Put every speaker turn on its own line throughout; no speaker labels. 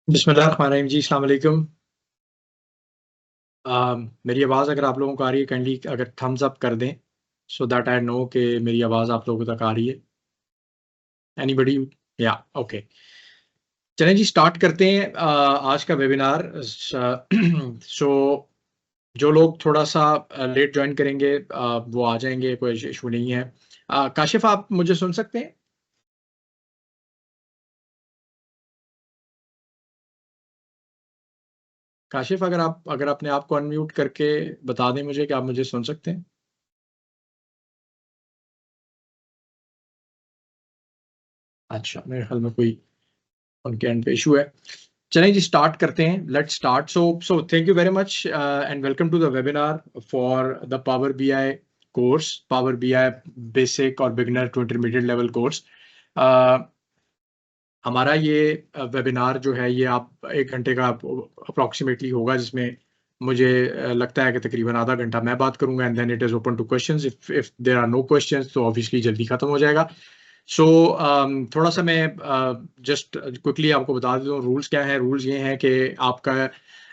बिस्मिल्लाहिर्रहमानिर्रहीम जी, अस्सलाम वालेकुम। मेरी आवाज़ अगर आप लोगों को आ रही है, काइंडली अगर थम्स अप कर दें सो दैट आई नो कि मेरी आवाज़ आप लोगों तक आ रही है। एनीबॉडी? या ओके। चलें जी, स्टार्ट करते हैं आज का वेबिनार। सो जो लोग थोड़ा सा लेट ज्वाइन करेंगे वो आ जाएंगे, कोई इशू नहीं है। काशिफ, आप मुझे सुन सकते हैं? काशिफ, अगर अपने आप को अनम्यूट करके बता दें मुझे कि आप मुझे सुन सकते हैं। अच्छा, मेरे ख्याल में कोई उनके एंड पे इशू है। चलें जी, स्टार्ट करते हैं। Let's start. So thank you very much and welcome to the webinar for the Power BI course, Power BI basic और beginner to intermediate level course. हमारा ये वेबिनार जो है ये आप 1 घंटे का अप्रॉक्सीमेटली होगा, जिसमें मुझे लगता है कि तकरीबन आधा घंटा मैं बात करूंगा and then it is open to questions. If there are no questions तो ऑब्वियसली जल्दी खत्म हो जाएगा। सो थोड़ा सा मैं जस्ट क्विकली आपको बता देता हूँ रूल्स क्या है। रूल्स ये हैं कि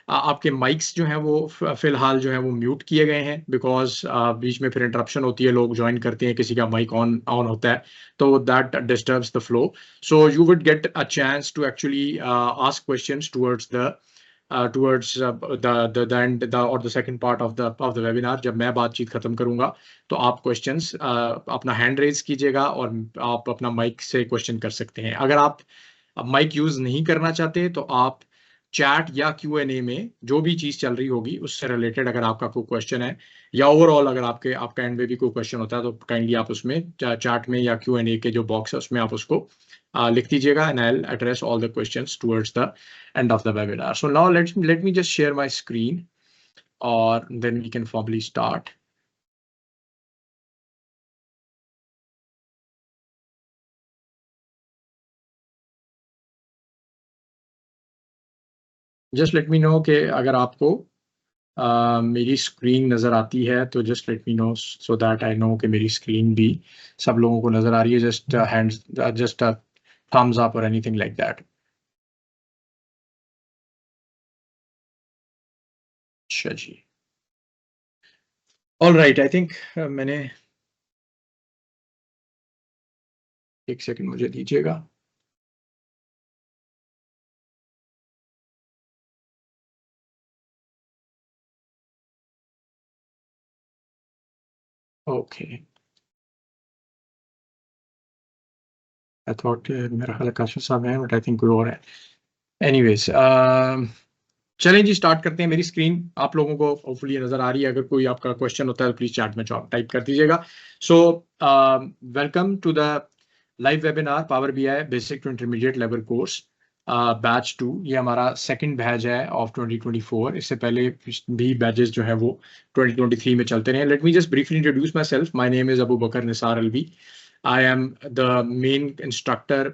आपके माइक्स जो हैं वो फिलहाल जो है वो म्यूट किए गए हैं, बिकॉज बीच में फिर इंटरप्शन होती है, लोग ज्वाइन करते हैं, किसी का माइक ऑन ऑन होता है तो that disturbs the flow. So you would get a chance to actually ask questions towards the end or the second part of the webinar। जब मैं बातचीत खत्म करूंगा तो आप क्वेश्चंस अपना हैंड रेज कीजिएगा और आप अपना माइक से क्वेश्चन कर सकते हैं। अगर आप माइक यूज नहीं करना चाहते तो आप चैट या Q&A में जो भी चीज चल रही होगी उससे रिलेटेड अगर आपका कोई क्वेश्चन है, या ओवरऑल अगर आपका एंड में भी कोई क्वेश्चन होता है तो काइंडली आप उसमें चैट में या Q&A के जो बॉक्स है उसमें आप उसको लिख दीजिएगा and I will address all the questions towards the end of the webinar. So now let me just share my screen और then we can formally start. Just let me know कि अगर आपको मेरी स्क्रीन नज़र आती है तो just let me know so that I know कि मेरी स्क्रीन भी सब लोगों को नज़र आ रही है। Just hands, just thumbs up और एनीथिंग लाइक दैट। अच्छा जी, ऑल राइट। आई थिंक मैंने, एक सेकंड मुझे दीजिएगा। ओके, आई थॉट मेरा ख्याल काशिफ साहब हैं, बट आई थिंक कोई और है। एनीवेज, चलें जी, स्टार्ट करते हैं। मेरी स्क्रीन आप लोगों को होपफुली नजर आ रही है। अगर कोई आपका क्वेश्चन होता है तो प्लीज चैट में टाइप कर दीजिएगा। So welcome to the live webinar Power BI basic to intermediate level course batch 2। ये हमारा सेकंड बैच है ऑफ 2024। इससे पहले भी बैचेस जो है वो 2023 में चलते रहे। Let me just briefly introduce myself. My name is Abu Bakar Nisar Alvi. I am the main instructor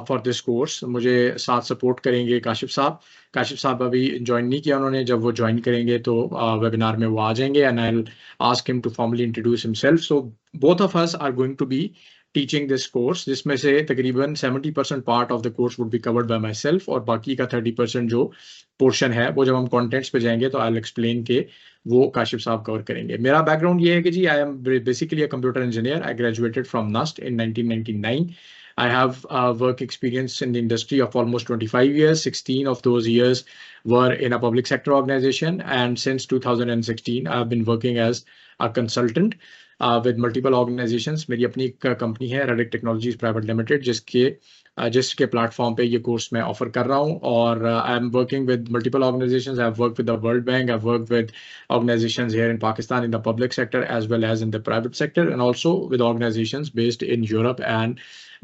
for this course. मुझे साथ सपोर्ट करेंगे काशिफ साहब। काशिफ साहब अभी ज्वाइन नहीं किया उन्होंने, जब वो ज्वाइन करेंगे तो वेबिनार में वो आ जाएंगे and I will ask him to formally introduce himself. So both of us are going to be teaching this course, जिसमें से तकरीबन 70% part of the course would be covered by myself, और बाकी का 30% जो पोर्शन है वो जब हम कॉन्टेंट्स पे जाएंगे तो आई विल एक्सप्लेन के वो काशिफ साहब कवर करेंगे। मेरा बैकग्राउंड ये है कि जी, I am basically a computer engineer. I graduated from NUST in 1999। I have work experience in the industry of almost 25 years. 16 of those years were in a public sector organization. And since 2016, I've been working as a consultant with multiple organizations. मेरी अपनी company है Redic Technologies Private Limited, जिसके platform पे ये course मैं offer कर रहा हूँ। और I am working with multiple organisations. I have worked with the world bank, I have worked with organizations here in Pakistan in the public sector as well as in the private sector, and also with organizations based in Europe and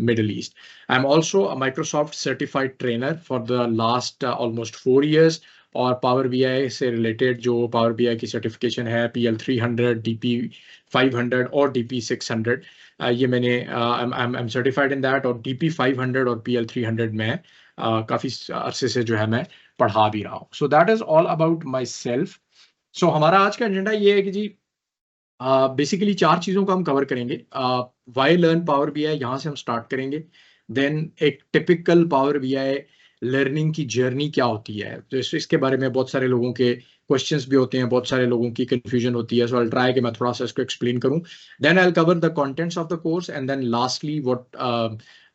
Middle East. I'm also a Microsoft certified trainer for the last almost 4 years। और power BI से related जो power BI की certification है PL300, DP500 और DP600, ये मैंने I am certified in that. और DP500 और PL300 में काफ़ी अरसे से जो है मैं पढ़ा भी रहा हूँ। So that is all about myself. So हमारा आज का एजेंडा ये है कि जी, बेसिकली 4 चीज़ों को हम कवर करेंगे। वाई लर्न पावर बीआई, यहाँ से हम स्टार्ट करेंगे। देन एक टिपिकल पावर बीआई लर्निंग की जर्नी क्या होती है। तो इसके बारे में बहुत सारे लोगों के क्वेश्चंस भी होते हैं, बहुत सारे लोगों की कंफ्यूजन होती है। सो आई ट्राई कि मैं थोड़ा सा इसको एक्सप्लेन करूं, then I will cover the contents of the course, and then lastly what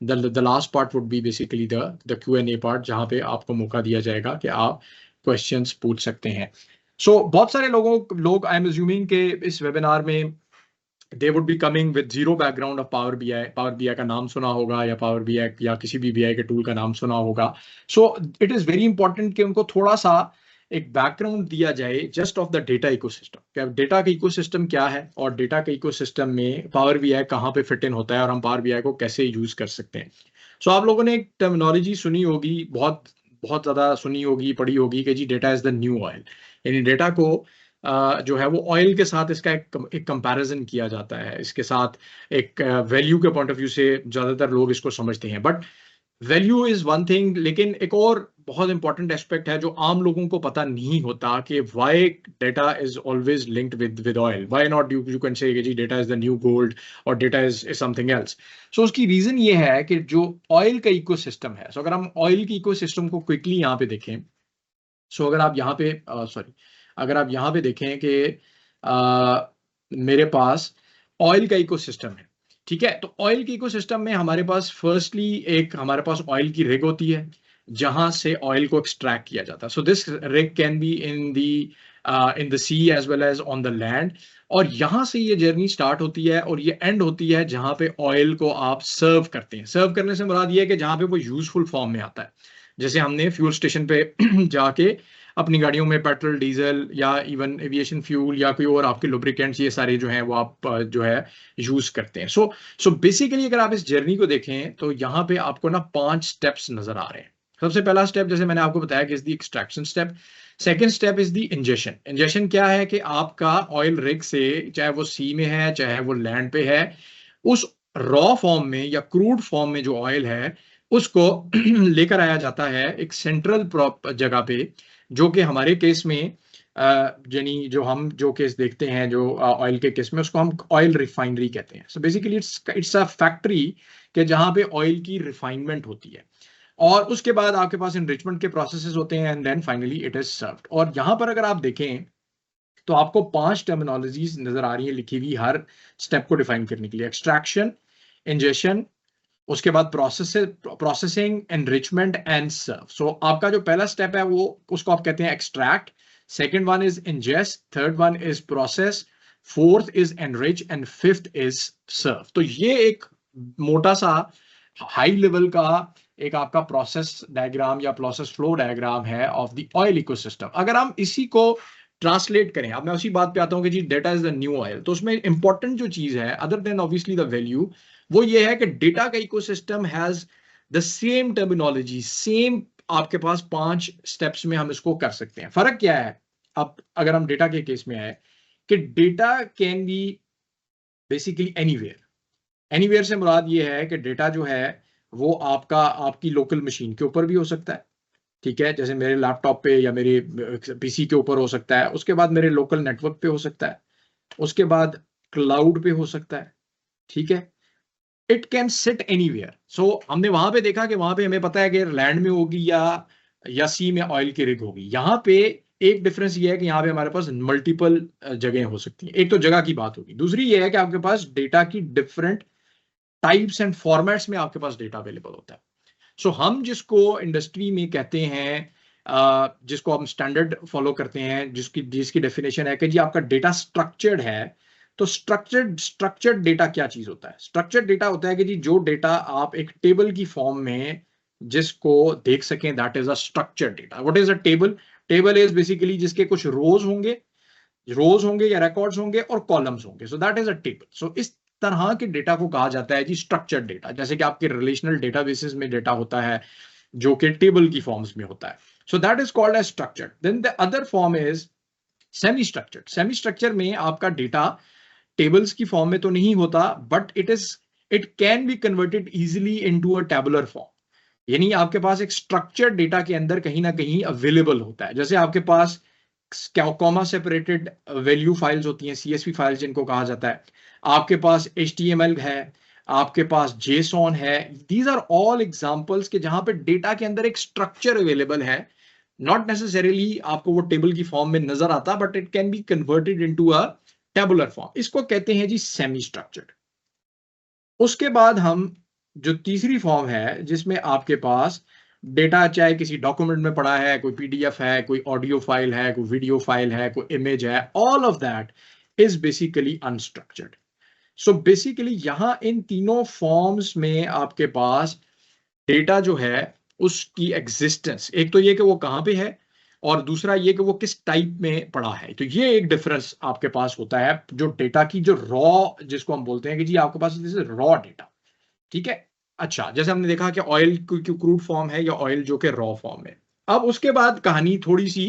the last part would be basically the Q&A part, जहां पे आपको मौका दिया जाएगा कि आप क्वेश्चंस पूछ सकते हैं। सो बहुत सारे लोग आई एम अज्यूमिंग के इस वेबिनार में they would be coming with zero background of Power BI। Power BI का नाम सुना होगा, या Power BI या किसी भी BI के टूल का नाम सुना होगा। So it is very important कि उनको थोड़ा सा एक बैकग्राउंड दिया जाए just of the data ecosystem, क्या डेटा का इकोसिस्टम क्या है, और डेटा के इकोसिस्टम में Power BI कहाँ पे फिट इन होता है, और हम Power BI को कैसे यूज कर सकते हैं। सो आप लोगों ने एक टर्मिनोलॉजी सुनी होगी, बहुत बहुत ज्यादा सुनी होगी, पढ़ी होगी, कि जी data is the new oil. यानी डेटा को जो है वो ऑयल के साथ इसका एक कंपैरिजन किया जाता है, इसके साथ एक वैल्यू के पॉइंट ऑफ व्यू से ज्यादातर लोग इसको समझते हैं। But value is one thing, लेकिन एक और बहुत इंपॉर्टेंट एस्पेक्ट है जो आम लोगों को पता नहीं होता, कि why data is always linked with oil. Why not you can say जी data is the new gold, और data is something else. So उसकी रीजन ये है कि जो ऑयल का इकोसिस्टम है, सो अगर हम ऑयल की इकोसिस्टम को क्विकली यहाँ पे देखें, सो अगर आप यहाँ पे अगर आप यहाँ पे देखें कि मेरे पास ऑयल का इकोसिस्टम है, ठीक है। तो ऑयल के इकोसिस्टम में हमारे पास फर्स्टली एक हमारे पास ऑयल की रिग होती है, जहां से ऑयल को एक्सट्रैक्ट किया जाता है। So this rig can be in the sea as well as on the land, और यहां से ये जर्नी स्टार्ट होती है और ये एंड होती है जहां पे ऑयल को आप सर्व करते हैं। सर्व करने से मुराद ये है कि जहां पे वो यूजफुल फॉर्म में आता है। जैसे हमने फ्यूल स्टेशन पे जाके अपनी गाड़ियों में पेट्रोल, डीजल, या इवन एविएशन फ्यूल, या कोई और आपके लुब्रिकेंट्स, ये सारे जो हैं वो आप जो है यूज करते हैं। सो बेसिकली अगर आप इस जर्नी को देखें तो यहाँ पे आपको ना 5 स्टेप्स नजर आ रहे हैं। सबसे पहला स्टेप, जैसे मैंने आपको बताया, कि is the extraction step. Second step is the injection. Injection क्या है कि आपका ऑयल रिग से, चाहे वो सी में है चाहे वो लैंड पे है, उस रॉ फॉर्म में या क्रूड फॉर्म में जो ऑयल है उसको लेकर आया जाता है एक सेंट्रल जगह पे, जो कि हमारे केस में यानी जो केस देखते हैं जो ऑयल के केस में, उसको हम ऑयल रिफाइनरी कहते हैं। So basically it's a factory के जहां पे ऑयल की रिफाइनमेंट होती है, और उसके बाद आपके पास इनरिचमेंट के प्रोसेसेस होते हैं, and then finally it is served. और यहां पर अगर आप देखें तो आपको 5 टर्मिनोलॉजीज नजर आ रही है लिखी हुई हर स्टेप को डिफाइन करने के लिए। एक्सट्रैक्शन, इंजेक्शन, उसके बाद प्रोसेसिंग, एनरिचमेंट एंड सर्व। सो आपका जो पहला स्टेप है वो उसको आप कहते हैं extract, second one is ingest, third one is process, fourth is enrich, and fifth is serve. तो ये एक मोटा सा हाई लेवल का एक आपका प्रोसेस डायग्राम या प्रोसेस फ्लो डायग्राम है ऑफ द ऑयल इकोसिस्टम। अगर हम इसी को ट्रांसलेट करें, अब मैं उसी बात पे आता हूं कि जी data is the new oil, तो उसमें इंपॉर्टेंट जो चीज है other than obviously the value, वो ये है कि डेटा का ecosystem has the same terminology, same आपके पास 5 स्टेप्स में हम इसको कर सकते हैं। फर्क क्या है, अब अगर हम डेटा के केस में आए, कि data can be basically anywhere. Anywhere से मुराद ये है कि डेटा जो है वो आपकी लोकल मशीन के ऊपर भी हो सकता है, ठीक है, जैसे मेरे लैपटॉप पे या मेरे पीसी के ऊपर हो सकता है, उसके बाद मेरे लोकल नेटवर्क पे हो सकता है, उसके बाद क्लाउड पे हो सकता है, ठीक है। It can sit anywhere. So हमने वहां पे देखा कि वहां पे हमें पता है कि लैंड में होगी या सी में ऑयल की रिग होगी। यहाँ पे एक डिफरेंस ये है कि यहाँ पे हमारे पास मल्टीपल जगह हो सकती हैं। एक तो जगह की बात होगी, दूसरी ये है कि आपके पास डेटा की डिफरेंट टाइप्स एंड फॉर्मेट्स में आपके पास डेटा अवेलेबल होता है। सो हम जिसको इंडस्ट्री में कहते हैं, जिसको हम स्टैंडर्ड फॉलो करते हैं, जिसकी डेफिनेशन है कि जी आपका डेटा स्ट्रक्चर्ड है। तो स्ट्रक्चर्ड डेटा क्या चीज होता है? स्ट्रक्चर्ड डेटा होता है कि जी जो डेटा आप एक टेबल की फॉर्म में जिसको देख सकें, that is a structured data. What is a table? Table is basically जिसके कुछ रोज होंगे या रिकॉर्ड्स होंगे और कॉलम्स होंगे, so that is a table. So इस तरह के डेटा को कहा जाता है जी स्ट्रक्चर्ड डेटा। जैसे कि आपके रिलेशनल डेटाबेसेस में डेटा होता है जो कि टेबल की फॉर्म्स में होता है, so that is called as structured. Then the other form is semi structured. Semi structure में आपका डेटा टेबल्स की फॉर्म में तो नहीं होता, but it can be converted easily into a tabular form. यानी आपके पास एक स्ट्रक्चर्ड डेटा के अंदर कहीं ना कहीं अवेलेबल होता है। जैसे आपके पास कॉमा सेपरेटेड वैल्यू फाइल्स होती हैं, CSV फाइल्स जिनको कहा जाता है, आपके पास HTML है, आपके पास JSON है। दीज आर ऑल एग्जांपल्स के जहां पे डेटा के अंदर एक स्ट्रक्चर अवेलेबल है, नॉट नेसेसरीली आपको वो टेबल की फॉर्म में नजर आता, but it can be converted into a tabular form. इसको कहते हैं जी सेमी स्ट्रक्चर्ड। उसके बाद हम जो तीसरी फॉर्म है जिसमें आपके पास डेटा चाहे किसी डॉक्यूमेंट में पड़ा है, कोई PDF है, कोई ऑडियो फाइल है, कोई वीडियो फाइल है, कोई इमेज है, all of that is basically unstructured. So basically यहां इन तीनों फॉर्म्स में आपके पास डेटा जो है उसकी एग्जिस्टेंस, एक तो ये कि वो कहां पे है, और दूसरा ये कि वो किस टाइप में पड़ा है। तो ये एक डिफरेंस आपके पास होता है जो डेटा की जो रॉ, जिसको हम बोलते हैं कि जी आपके पास रॉ डेटा, ठीक है। अच्छा, जैसे हमने देखा कि ऑयल की क्रूड फॉर्म है या ऑयल जो कि रॉ फॉर्म है। अब उसके बाद कहानी थोड़ी सी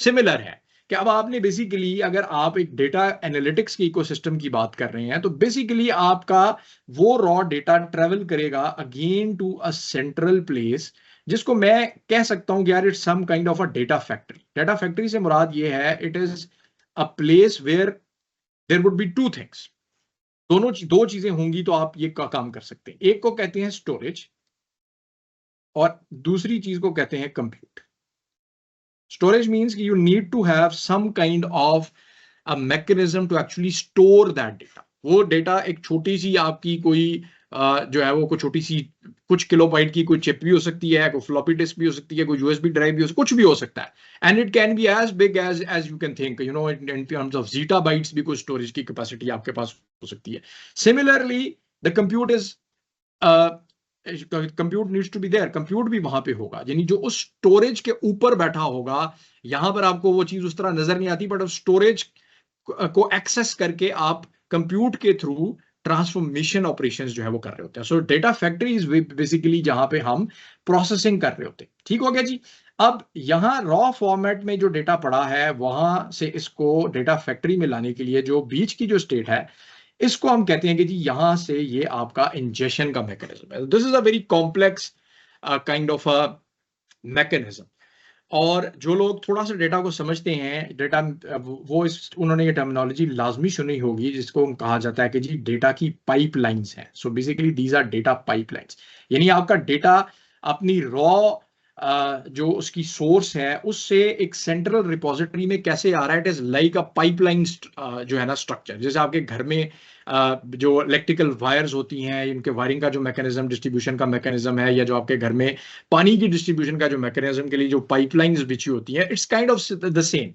सिमिलर है कि अब आपने बेसिकली, अगर आप एक डेटा एनालिटिक्स के इकोसिस्टम की बात कर रहे हैं, तो बेसिकली आपका वो रॉ डेटा ट्रेवल करेगा again to a central place, जिसको मैं कह सकता हूं कि यार it's some kind of a data factory. Data factory से मुराद ये है, it is a place where there would be two things. दो चीजें होंगी तो आप ये काम कर सकते हैं। एक को कहते हैं स्टोरेज और दूसरी चीज को कहते हैं compute. Storage means you need to have some kind of a mechanism to actually store that data. वो डेटा एक छोटी सी आपकी कोई जो है वो कोई छोटी सी कुछ किलोबाइट की कोई चिप भी हो सकती है, कोई फ्लॉपी डिस्क भी हो सकती है, कोई USB ड्राइव भी हो सकती है, कुछ भी हो सकता है। And it can be as big as you can think, you know, in terms of zettabytes भी कोई स्टोरेज की कैपेसिटी आपके पास हो सकती है। Similarly the compute is compute needs to be there, compute भी वहां पे होगा, यानी जो उस स्टोरेज के ऊपर बैठा होगा। यहां पर आपको वो चीज उस तरह नजर नहीं आती, बट स्टोरेज को एक्सेस करके आप कंप्यूट के थ्रू ट्रांसफॉर्मेशन ऑपरेशंस जो है वो कर रहे होते हैं। सो डेटा फैक्ट्री इज बेसिकली जहां पे हम प्रोसेसिंग कर रहे होते हैं। ठीक हो गया जी। अब यहां रॉ फॉर्मेट में जो डेटा पड़ा है, वहां से इसको डेटा फैक्ट्री में लाने के लिए जो बीच की जो स्टेट है, इसको हम कहते हैं कि जी यहां से ये आपका इंजेक्शन का मैकेनिज्म है। This is a very complex kind of a mechanism. और जो लोग थोड़ा सा डेटा को समझते हैं, डेटा वो उन्होंने ये टर्मिनोलॉजी लाजमी सुनी होगी जिसको कहा जाता है कि जी डेटा की पाइपलाइंस है। So basically these are data pipelines, यानी आपका डेटा अपनी रॉ जो उसकी सोर्स है उससे एक सेंट्रल रिपोजिटरी में कैसे आ रहा है। It is like a pipeline जो है ना स्ट्रक्चर। जैसे आपके घर में जो इलेक्ट्रिकल वायर्स होती हैं, इनके वायरिंग का जो मैकेनिज्म, डिस्ट्रीब्यूशन का मैकेनिज्म है, या जो आपके घर में पानी की डिस्ट्रीब्यूशन का जो मैकेनिज्म के लिए जो पाइपलाइंस बिछी होती हैं, it's kind of the same.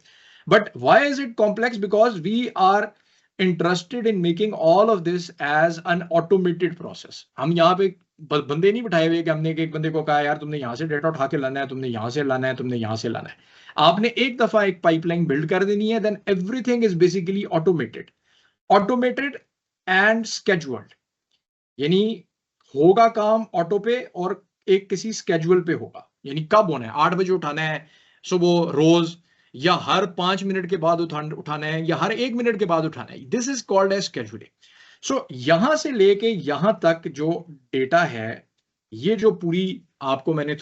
But why is it complex? Because we are interested in making all of this as an automated process. हम यहाँ पे बंदे नहीं बिठाए हुए कि हमने एक बंदे को कहा यार तुमने यहां से डेटा उठा के लाना है, तुमने यहां से लाना है, तुमने यहां से लाना है। आपने एक दफा एक पाइपलाइन बिल्ड कर देनी है, then everything is basically automated. Automated and scheduled, यानी होगा काम ऑटो पे और एक किसी स्केड्यूल पे होगा। यानी कब होना है, 8 बजे उठाना है सुबह रोज, या हर 5 मिनट के बाद उठाना है, या हर 1 मिनट के बाद उठाना है। This is called as scheduling. So यहां से लेके यहां तक जो डेटा है, ये जो पूरी आपको मैंने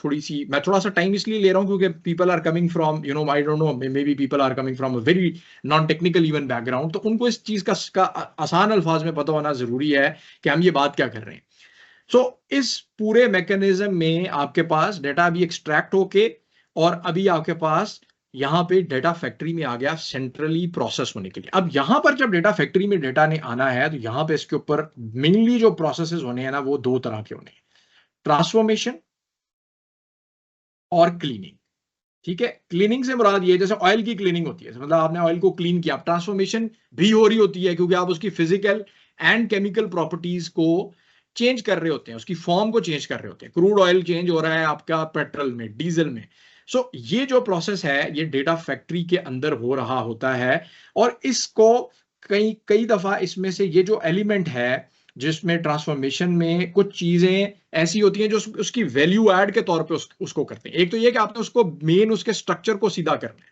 मैं थोड़ा सा टाइम इसलिए ले रहा हूं क्योंकि people are coming from, you know, I don't know, maybe people are coming from a very non technical even background, तो उनको इस चीज का आसान अल्फाज में पता होना जरूरी है कि हम ये बात क्या कर रहे हैं। सो इस पूरे मैकेनिज्म में आपके पास डेटा अभी एक्सट्रैक्ट होके, और अभी आपके पास यहां पे डेटा फैक्ट्री में आ गया सेंट्रली प्रोसेस होने के लिए। अब यहां पर जब डेटा फैक्ट्री में डेटा ने आना है, तो यहां पे इसके ऊपर मेनली जो प्रोसेसेस होने हैं ना, वो दो तरह के होने हैं, ट्रांसफॉर्मेशन और क्लीनिंग। ठीक है, क्लीनिंग से मुराद ये, जैसे ऑयल की क्लीनिंग होती है, मतलब आपने ऑयल को क्लीन किया। ट्रांसफॉर्मेशन भी हो रही होती है क्योंकि आप उसकी फिजिकल एंड केमिकल प्रॉपर्टीज को चेंज कर रहे होते हैं, उसकी फॉर्म को चेंज कर रहे होते हैं। क्रूड ऑयल चेंज हो रहा है आपका पेट्रोल में, डीजल में। सो ये जो प्रोसेस है, ये डेटा फैक्ट्री के अंदर हो रहा होता है। और इसको कई कई दफा इसमें से ये जो एलिमेंट है जिसमें ट्रांसफॉर्मेशन में कुछ चीजें ऐसी होती हैं जो उसकी वैल्यू ऐड के तौर पे उसको करते हैं। एक तो ये कि आपने उसको मेन उसके स्ट्रक्चर को सीधा करना है,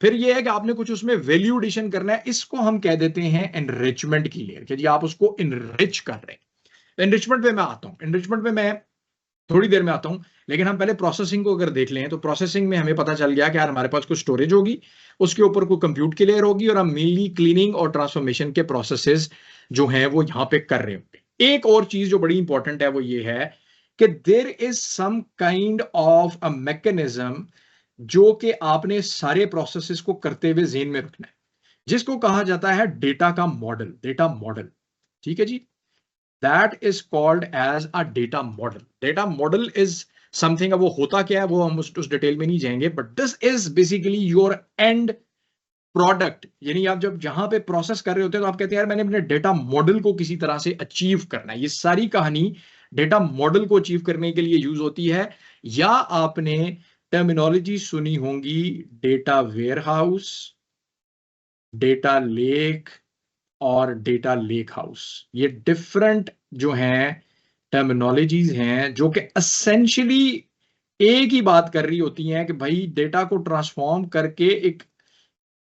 फिर ये है कि आपने कुछ उसमें वैल्यू एडिशन करना है। इसको हम कह देते हैं एनरिचमेंट की लेयर, कि जी आप उसको इनरिच कर रहे हैं। एनरिचमेंट पे मैं आता हूं, एनरिचमेंट पे मैं थोड़ी देर में आता हूं, लेकिन हम पहले प्रोसेसिंग को अगर देख लें, तो प्रोसेसिंग में हमें पता चल गया कि यार हमारे पास कुछ स्टोरेज होगी, उसके ऊपर कोई कंप्यूट की लेयर होगी, और हम मेनली क्लीनिंग और ट्रांसफॉर्मेशन के प्रोसेसेस जो हैं वो यहां पे कर रहे होंगे। एक और चीज जो बड़ी इंपॉर्टेंट है वो ये है कि there is some kind of a mechanism जो कि आपने सारे प्रोसेसेस को करते हुए ज़हन में रखना है, जिसको कहा जाता है डेटा का मॉडल, डेटा मॉडल। ठीक है जी, that is called as a data model. Data model is something, वो होता क्या है वो हम उस डिटेल में नहीं जाएंगे, but this is basically your and product. यानी आप जब जहां पे प्रोसेस कर रहे होते हैं तो आप कहते हैं यार मैंने अपने डेटा मॉडल को किसी तरह से अचीव करना है। ये सारी कहानी डेटा मॉडल को अचीव करने के लिए यूज होती है। या आपने टर्मिनोलॉजी सुनी होंगी, डेटा वेयरहाउस, डेटा लेक और डेटा लेक हाउस। ये डिफरेंट जो हैं टर्मिनोलॉजीज हैं जो कि एसेंशियली एक ही बात कर रही होती हैं कि भाई डेटा को ट्रांसफॉर्म करके एक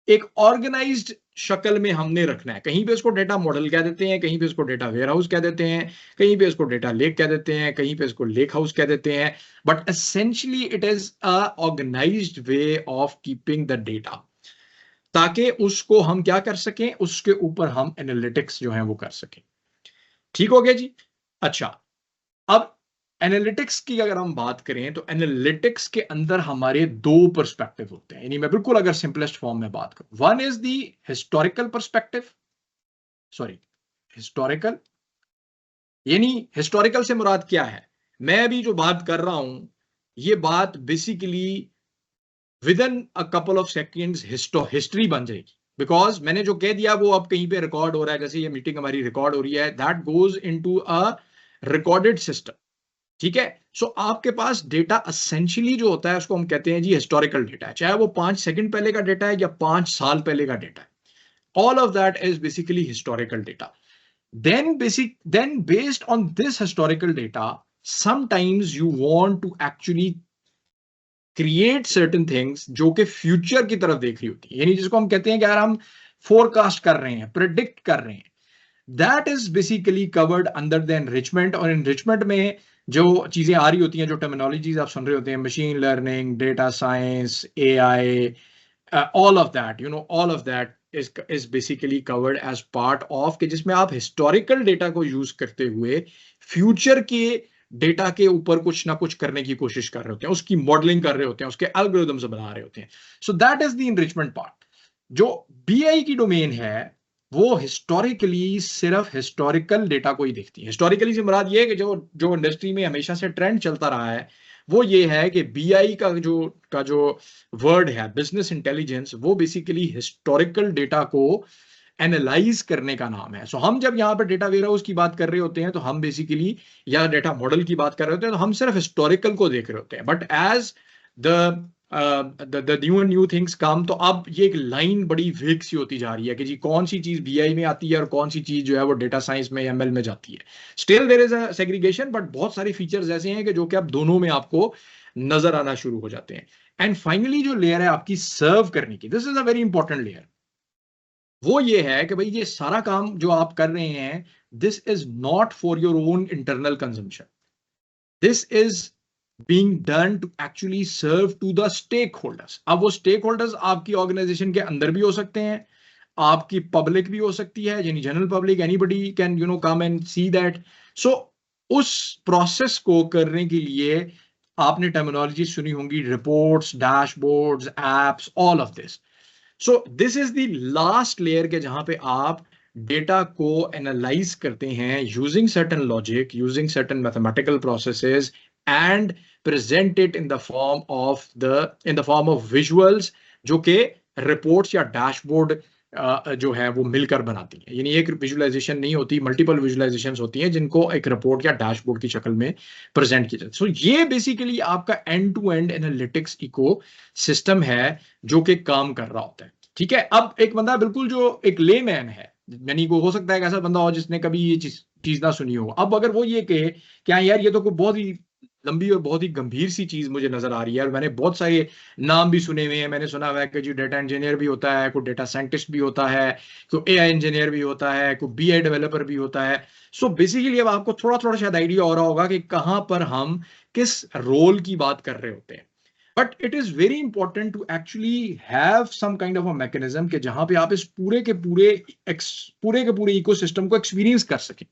एक ऑर्गेनाइज्ड शक्ल में हमने रखना है। कहीं पे इसको डेटा मॉडल कह देते हैं, कहीं पे इसको डेटा वेयरहाउस कह देते हैं, कहीं पे इसको डेटा लेक कह देते हैं, कहीं पे इसको लेक हाउस कह देते हैं, but essentially it is a organized way of keeping the data, ताकि उसको हम क्या कर सकें, उसके ऊपर हम एनालिटिक्स जो है वो कर सकें। ठीक हो गया जी। अच्छा, अब एनालिटिक्स की अगर हम बात करें तो एनालिटिक्स के अंदर हमारे दो पर्सपेक्टिव होते हैं। यानी मैं बिल्कुल अगर सिंपलेस्ट फॉर्म में बात करूं, one is the historical perspective, sorry historical, यानी हिस्टोरिकल से मुराद क्या है, मैं अभी जो बात कर रहा हूं ये बात basically with in a couple of seconds history बन जाएगी, बिकॉज मैंने जो कह दिया वो अब कहीं पे रिकॉर्ड हो रहा है। जैसे ये मीटिंग हमारी रिकॉर्ड हो रही है, that goes into a recorded system. ठीक है, सो आपके पास डेटा असेंशियली जो होता है उसको हम कहते हैं जी हिस्टोरिकल डेटा है, चाहे वो 5 सेकंड पहले का डेटा है या 5 साल पहले का डेटा है। All of that is basically historical data. Then based on this historical data, sometimes you want to actually create certain things जो कि फ्यूचर की तरफ देख रही होती है, यानी जिसको हम कहते हैं कि यार हम फोरकास्ट कर रहे हैं, प्रिडिक्ट कर रहे हैं। That is basically covered under the enrichment. और एनरिचमेंट में जो चीजें आ रही होती हैं, जो टर्मिनोलॉजीज आप सुन रहे होते हैं, machine learning, data science, AI, all of that, you know, all of that is basically covered as part of के, जिसमें आप हिस्टोरिकल डेटा को यूज करते हुए फ्यूचर के डेटा के ऊपर कुछ ना कुछ करने की कोशिश कर रहे होते हैं, उसकी मॉडलिंग कर रहे होते हैं, उसके एल्गोरिथम्स बना रहे होते हैं। सो that is the enrichment part. जो बीआई की डोमेन है वो हिस्टोरिकली सिर्फ हिस्टोरिकल डेटा को ही देखती है। हिस्टोरिकली से मुराद ये है कि जो जो इंडस्ट्री में हमेशा से ट्रेंड चलता रहा है वो ये है कि बीआई का जो वर्ड है, बिजनेस इंटेलिजेंस, वो बेसिकली हिस्टोरिकल डेटा को एनालाइज करने का नाम है। सो हम जब यहाँ पर डेटा वेयरहाउस की बात कर रहे होते हैं तो हम बेसिकली, या डेटा मॉडल की बात कर रहे होते हैं तो हम सिर्फ हिस्टोरिकल को देख रहे होते हैं। But as the new things come, तो अब ये एक लाइन बड़ी वेग सी होती जा रही है कि जी कौन सी चीज बीआई में आती है और कौन सी चीज जो है वो डेटा साइंस में, एमएल में जाती है। Still there is a segregation, but बहुत सारे फीचर्स ऐसे हैं कि जो कि अब दोनों में आपको नजर आना शुरू हो जाते हैं। एंड फाइनली जो लेयर है आपकी सर्व करने की, this is a very important layer. वो ये है कि भाई ये सारा काम जो आप कर रहे हैं, this is not for your own internal consumption, this is being done to actually serve to the stakeholders। अब वो स्टेक होल्डर्स आपकी ऑर्गेनाइजेशन के अंदर भी हो सकते हैं, आपकी पब्लिक भी हो सकती है, यानी general public, anybody can come and see that. So उस प्रोसेस को करने के लिए आपने टर्मिनोलॉजी सुनी होंगी, reports, dashboards, apps, all of this. So this is the last layer के जहां पे आप डेटा को एनालाइज करते हैं using certain logic, using certain mathematical processes, and present it in the form of visuals, जो कि रिपोर्ट्स या डैशबोर्ड जो है वो मिलकर बनाती हैं। यानी एक विजुअलाइजेशन नहीं होती, मल्टीपल विजुअलाइजेशंस होती हैं जिनको एक रिपोर्ट या डैशबोर्ड की शक्ल में प्रेजेंट किया जाता है। सो ये बेसिकली आपका end to end analytics ecosystem है जो कि काम कर रहा होता है। ठीक है, अब एक बंदा बिल्कुल जो एक लेमैन है, यानी को हो सकता है एक ऐसा बंदा हो जिसने कभी ये चीज ना सुनी हो, अब अगर वो ये कहे कि हाँ यार ये तो कोई बहुत ही लंबी और बहुत ही गंभीर सी चीज मुझे नजर आ रही है, और मैंने बहुत सारे नाम भी सुने हुए हैं, मैंने सुना हुआ है कि जी डेटा इंजीनियर भी होता है, कोई डेटा साइंटिस्ट भी होता है, कोई एआई इंजीनियर भी होता है, कोई बीआई डेवलपर भी होता है। सो बेसिकली अब आपको थोड़ा थोड़ा शायद आइडिया हो रहा होगा कि कहां पर हम किस रोल की बात कर रहे होते हैं। But it is very important to actually have some kind of a mechanism के जहां पे आप इस पूरे के पूरे इकोसिस्टम को एक्सपीरियंस कर सकें।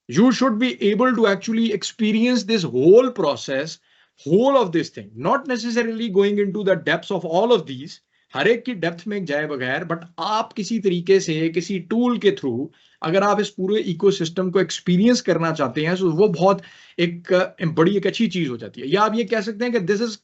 You should be able to actually experience this whole process, whole of this thing, not necessarily going into the depths of all of these, हर एक की डेप्थ में जाए बगैर, बट आप किसी तरीके से किसी टूल के थ्रू अगर आप इस पूरे इकोसिस्टम को एक्सपीरियंस करना चाहते हैं तो वो बहुत एक बड़ी एक अच्छी चीज हो जाती है। या आप ये कह सकते हैं कि this is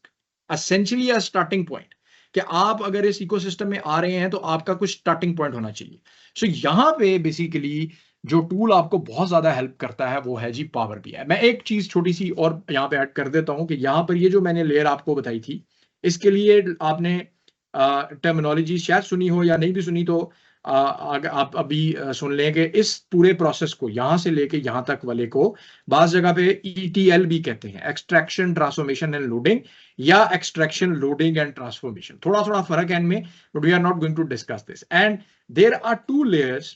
essentially a starting point, कि आप अगर इस इकोसिस्टम में आ रहे हैं तो आपका कुछ स्टार्टिंग पॉइंट होना चाहिए। सो यहाँ पे बेसिकली जो टूल आपको बहुत ज्यादा हेल्प करता है वो है जी पावर बीआई। मैं एक चीज छोटी सी और यहाँ पे ऐड कर देता हूँ कि यहाँ पर ये जो मैंने लेयर आपको बताई थी, इसके लिए आपने टर्मिनोलॉजी शायद सुनी हो या नहीं भी सुनी, तो आप अभी सुन लें कि इस पूरे प्रोसेस को यहाँ से लेके यहाँ तक वाले को बास जगह पे ETL भी कहते हैं, एक्सट्रैक्शन ट्रांसफॉर्मेशन एंड लोडिंग, या एक्सट्रैक्शन लोडिंग एंड ट्रांसफॉर्मेशन। थोड़ा थोड़ा फर्क है इनमें, but we are not going to discuss this. And there are two layers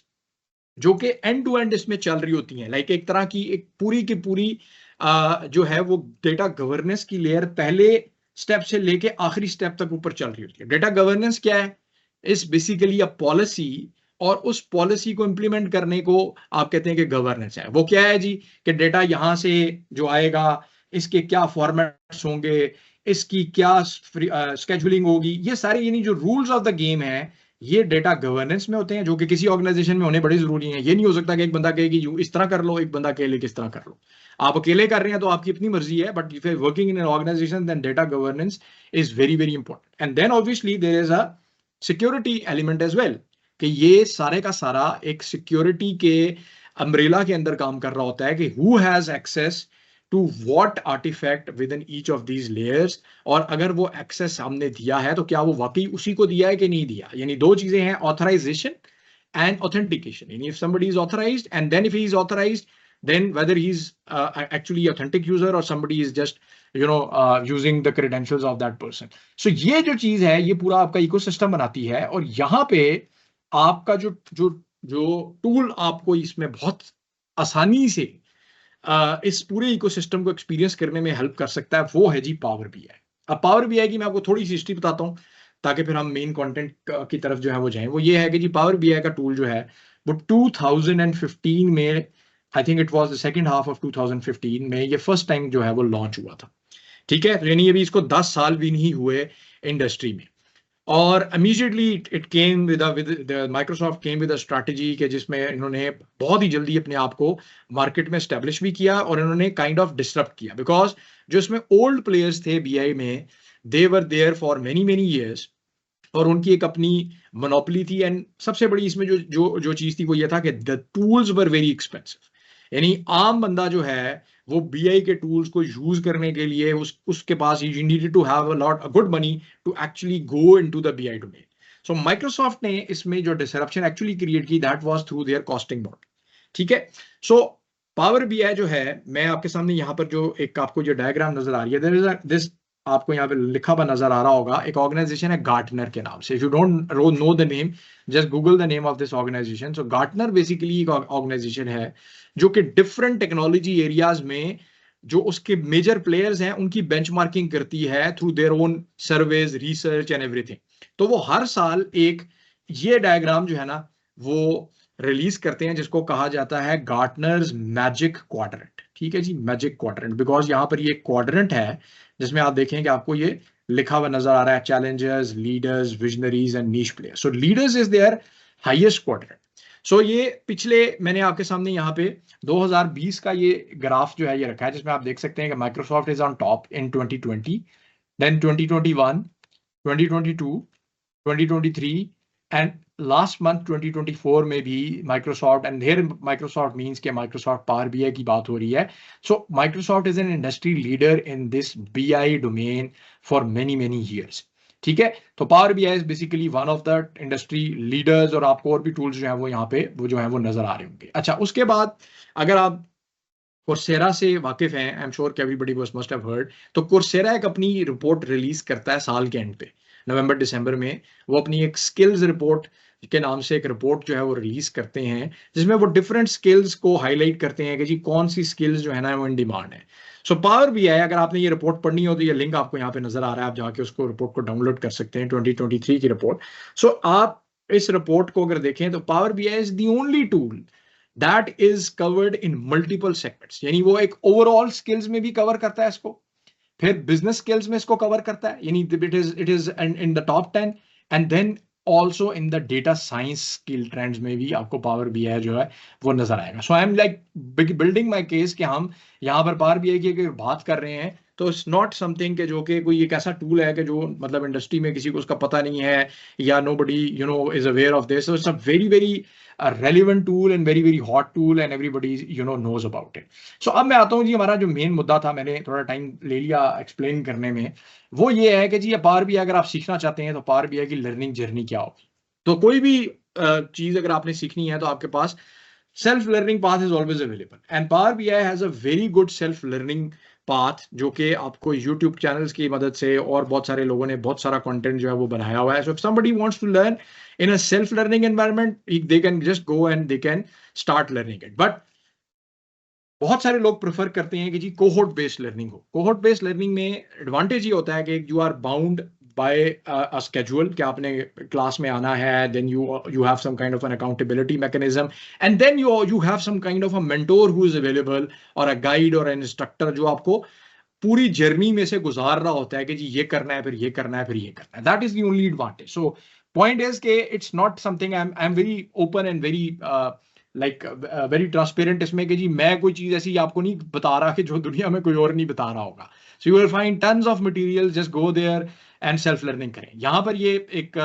जो कि एंड टू एंड इसमें चल रही होती हैं, लाइक एक तरह की एक पूरी की पूरी जो है वो डेटा गवर्नेंस की लेयर पहले स्टेप से लेके आखिरी स्टेप तक ऊपर चल रही होती है। डेटा गवर्नेंस क्या है? इस बेसिकली अ पॉलिसी, और उस पॉलिसी को इंप्लीमेंट करने को आप कहते हैं कि गवर्नेंस है। वो क्या है जी? कि डेटा यहां से जो आएगा, इसके क्या फॉर्मेट्स होंगे, इसकी क्या स्केड्यूलिंग होगी, ये सारे यानी जो रूल्स ऑफ द गेम है ये डेटा गवर्नेंस में होते हैं, जो कि किसी ऑर्गेनाइजेशन में होने बड़े जरूरी हैं। ये नहीं हो सकता कि एक बंदा कहे कि इस तरह कर लो, एक बंदा कहे किस तरह कर लो। आप अकेले कर रहे हैं तो आपकी अपनी मर्जी है, but if working in an organization then data governance is very very important. And then obviously there is a security element as well, कि ये सारे का सारा एक सिक्योरिटी के अम्ब्रेला के अंदर काम कर रहा होता है, कि who has access to what artifact within each of these layers, और अगर वो एक्सेस हमने दिया है तो क्या वो वाकई उसी को दिया है कि नहीं दिया। यानी दो चीजें हैं, authorisation and authentication. And if somebody is authorized, and then if he is authorized, then whether he's actually authentic user or somebody is just using the credentials of that person. So ये जो चीज है ये पूरा आपका ecosystem बनाती है, और यहाँ पे आपका जो जो जो टूल आपको इसमें बहुत आसानी से इस पूरे इकोसिस्टम को एक्सपीरियंस करने में हेल्प कर सकता है, वो है जी पावर बीआई। अब पावर बीआई की मैं आपको थोड़ी सी हिस्ट्री बताता हूँ ताकि फिर हम मेन कंटेंट की तरफ जो है वो जाएं। वो ये है कि जी पावर बीआई का टूल जो है वो 2015 में, I think it was the second half of 2015 में ये फर्स्ट टाइम जो है वो लॉन्च हुआ था। ठीक है, यानी अभी इसको 10 साल भी नहीं हुए इंडस्ट्री में, और immediately it came with the Microsoft came with a strategy के जिसमें इन्होंने बहुत ही जल्दी अपने आप को मार्केट में एस्टेब्लिश भी किया, और इन्होंने काइंड ऑफ डिसरप्ट किया, बिकॉज जो इसमें ओल्ड प्लेयर्स थे बीआई में, they were there for many many years, और उनकी एक अपनी मोनोपोली थी। एंड सबसे बड़ी इसमें जो जो जो चीज थी वो ये था कि the tools were very expensive. यानी आम बंदा जो है वो बीआई के टूल्स को यूज करने के लिए उसके पास you needed to have a lot a good money to actually go into the BI domain. So Microsoft ने इसमें जो डिसरप्शन एक्चुअली क्रिएट की, that was through their costing model. ठीक है, सो पावर बीआई जो है, मैं आपके सामने यहाँ पर जो एक आपको जो डायग्राम नजर आ रही है, देयर इज दिस, आपको यहाँ पे लिखा हुआ नजर आ रहा होगा, एक ऑर्गेनाइजेशन है गार्टनर के नाम से। If you don't know the name, just Google the name of this organization. So Gartner basically एक ऑर्गेनाइजेशन है जो कि डिफरेंट टेक्नोलॉजी एरियाज में जो उसके मेजर प्लेयर्स हैं उनकी बेंचमार्किंग करती है through their own surveys, research and everything. तो वो हर साल एक ये डायग्राम जो है ना वो रिलीज करते हैं, जिसको कहा जाता है गार्टनर्स मैजिक क्वाड्रेंट। ठीक है जी, मैजिक क्वाड्रेंट, बिकॉज यहाँ पर ये क्वाड्रेंट है जिसमें आप देखें कि आपको ये लिखा हुआ नजर आ रहा है, challengers, leaders, visionaries and niche players. So leaders is their highest quadrant. So ये पिछले मैंने आपके सामने यहाँ पे 2020 का ये ग्राफ जो है ये रखा है, जिसमें आप देख सकते हैं कि Microsoft is on top in 2020, then 2021, 2022, 2023, and last month 2024 में भी Microsoft, and here Microsoft means के माइक्रोसॉफ्ट पावर बीआई की बात हो रही है। So Microsoft is an industry leader in this BI domain for many many years. ठीक है, तो power BI is basically one of the industry leaders, और आपको और भी टूल्स जो है वो यहाँ पे वो जो है वो नजर आ रहे होंगे। अच्छा, उसके बाद अगर आप कोर्सेरा से वाकिफ हैं, I am sure everybody must have heard, तो कोर्सेरा एक अपनी रिपोर्ट रिलीज करता है साल के एंड पे, नवंबर दिसंबर में। वो अपनी एक स्किल्स रिपोर्ट के नाम से एक रिपोर्ट जो है वो रिलीज करते हैं, जिसमें वो डिफरेंट स्किल्स को हाईलाइट करते हैं कि जी कौन सी स्किल्स जो है ना वो इन डिमांड है। सो पावर बीआई, अगर आपने ये रिपोर्ट पढ़नी हो तो ये लिंक आपको यहाँ पे नजर आ रहा है, आप जाके उसको रिपोर्ट को डाउनलोड कर सकते हैं, 2023 की रिपोर्ट। सो आप इस रिपोर्ट को अगर देखें तो power BI is the only tool that is covered in multiple segments, यानी वो एक ओवरऑल स्किल्स में भी कवर करता है इसको, फिर बिजनेस स्किल्स में इसको कवर करता है, यानी it is in the top 10, and then also in the data science skill trends में भी आपको पावर बीआई जो है वो नजर आएगा. So I am like building my case कि हम यहाँ पर पावर बीआई की अगर बात कर रहे हैं तो इट्स नॉट समथिंग के जो कि कोई एक ऐसा टूल है कि जो मतलब इंडस्ट्री में किसी को उसका पता नहीं है या nobody is aware of this. So it's a very very relevant tool and very very hot tool and everybody knows about it. So अब मैं आता हूँ जी, हमारा जो मेन मुद्दा था, मैंने थोड़ा टाइम ले लिया एक्सप्लेन करने में, वो ये है कि जी पावर बीआई अगर आप सीखना चाहते हैं तो पावर बीआई की लर्निंग जर्नी क्या होगी. तो कोई भी चीज अगर आपने सीखनी है तो आपके पास self learning path is always available, and power BI has a very good self learning path जो कि आपको YouTube चैनल्स की मदद से और बहुत सारे लोगों ने बहुत सारा कंटेंट जो है वो बनाया हुआ है. So if somebody wants to learn in a self learning environment, they can just go and they can start learning it. But बहुत सारे लोग प्रेफर करते हैं कि जी कोहोर्ट बेस्ड लर्निंग हो. कोहोर्ट बेस्ड लर्निंग में एडवांटेज ये होता है कि you are bound by a schedule कि आपने क्लास में आना है, then you have some kind of an accountability mechanism, and then you have some kind of a mentor who is available or a guide or an instructor जो आपको पूरी journey में से गुजार रहा होता है कि जी ये करना है, फिर ये करना है, फिर ये करना है. That is the only advantage. So point is कि it's not something I'm very open and very very transparent इसमें कि जी मैं कोई चीज ऐसी आपको नहीं बता रहा कि जो दुनिया में कोई और नहीं बता रहा होगा. So you will find tons of materials, just go there and self learning करें. यहाँ पर ये एक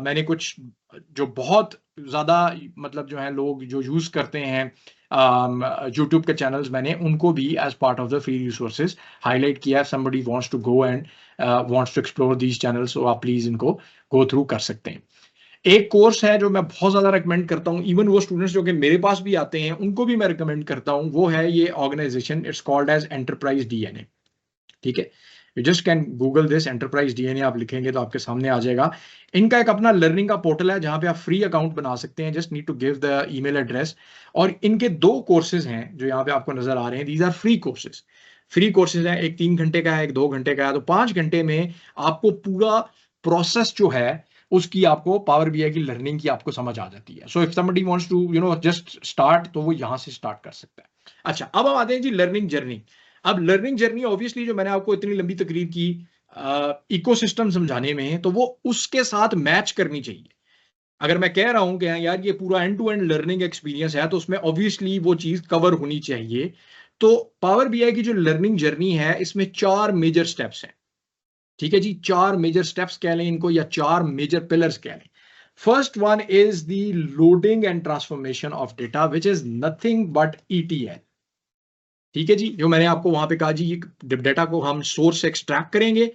मैंने कुछ जो बहुत ज्यादा मतलब जो है लोग जो यूज करते हैं यूट्यूब के चैनल्स, मैंने उनको भी as part of the free resources highlight किया. Somebody wants to go and wants to explore these channels, तो आप प्लीज इनको गो थ्रू कर सकते हैं. एक कोर्स है जो मैं बहुत ज्यादा रिकमेंड करता हूँ, इवन वो स्टूडेंट्स जो कि मेरे पास भी आते हैं उनको भी मैं रिकमेंड करता हूँ, वो है ये organization, it's called as enterprise DNA. ठीक है, you just can Google this enterprise DNA, आप लिखेंगे तो आपके सामने आ जाएगा. इनका एक अपना लर्निंग का पोर्टल है जहां पे आप फ्री अकाउंट बना सकते हैं, just need to give the email address. और इनके 2 कोर्सेज हैं जो यहाँ पे आपको नजर आ रहे हैं, these are free courses. Free courses हैं, एक 3 घंटे का है, एक 2 घंटे का है. तो 5 घंटे में आपको पूरा प्रोसेस जो है उसकी आपको पावर बीआई की लर्निंग की आपको समझ आ जाती है. So if somebody wants to just start, तो वो यहां से स्टार्ट कर सकता है. अच्छा, अब हम आते हैं जी लर्निंग जर्नी. अब लर्निंग जर्नी ऑब्वियसली जो मैंने आपको इतनी लंबी तकरीर की इकोसिस्टम समझाने में, तो वो उसके साथ मैच करनी चाहिए. अगर मैं कह रहा हूं कि यार ये पूरा end to end learning experience है, तो उसमें ऑब्वियसली वो चीज कवर होनी चाहिए. तो पावर बीआई की जो लर्निंग जर्नी है, इसमें 4 मेजर स्टेप्स हैं. ठीक है जी, 4 मेजर स्टेप्स कह लें इनको, या 4 मेजर पिलर्स कह लें. First one is the loading and transformation of data, which is nothing but ETL. ठीक है जी, जो मैंने आपको वहां पे कहा जी, डेटा को हम सोर्स से एक्सट्रैक्ट करेंगे,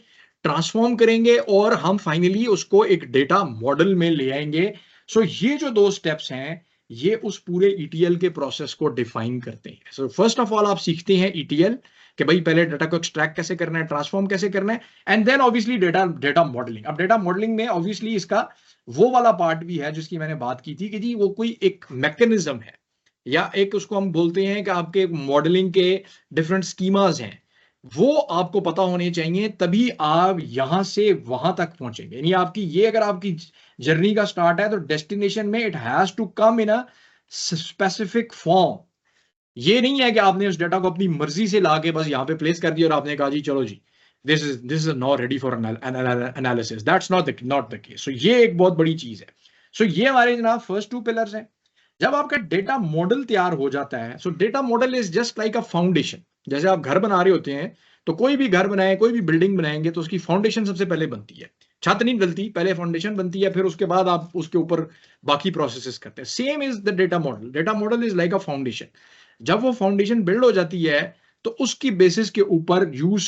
ट्रांसफॉर्म करेंगे और हम फाइनली उसको एक डेटा मॉडल में ले आएंगे. सो ये जो 2 स्टेप्स हैं, ये उस पूरे ETL के प्रोसेस को डिफाइन करते हैं. सो फर्स्ट ऑफ ऑल आप सीखते हैं ETL कि भाई पहले डेटा को एक्सट्रैक्ट कैसे करना है, ट्रांसफॉर्म कैसे करना है, and then obviously data modeling. अब डेटा मॉडलिंग में ऑब्वियसली इसका वो वाला पार्ट भी है जिसकी मैंने बात की थी कि जी वो कोई एक मैकेनिज्म है, या एक उसको हम बोलते हैं कि आपके मॉडलिंग के डिफरेंट स्कीमाज हैं, वो आपको पता होने चाहिए, तभी आप यहां से वहां तक पहुंचेंगे. यानी आपकी ये अगर आपकी जर्नी का स्टार्ट है, तो डेस्टिनेशन में it has to come in a specific form. ये नहीं है कि आपने उस डेटा को अपनी मर्जी से लाके बस यहाँ पे प्लेस कर दिया और आपने कहा जी चलो जी this is not ready for analysis. That's not the case. So ये एक बहुत बड़ी चीज है. सो ये हमारे जनाब फर्स्ट 2 पिलर्स हैं. जब आपका डेटा मॉडल तैयार हो जाता है, सो data model is just like a foundation. जैसे आप घर बना रहे होते हैं, तो कोई भी घर बनाए, कोई भी बिल्डिंग बनाएंगे, तो उसकी फाउंडेशन सबसे पहले बनती है. छत नहीं डलती, पहले फाउंडेशन बनती है, फिर उसके बाद आप उसके ऊपर बाकी प्रोसेसेस करते हैं. Same is the data model. Data model is like a foundation. जब वो फाउंडेशन बिल्ड हो जाती है, तो उसकी बेसिस के ऊपर you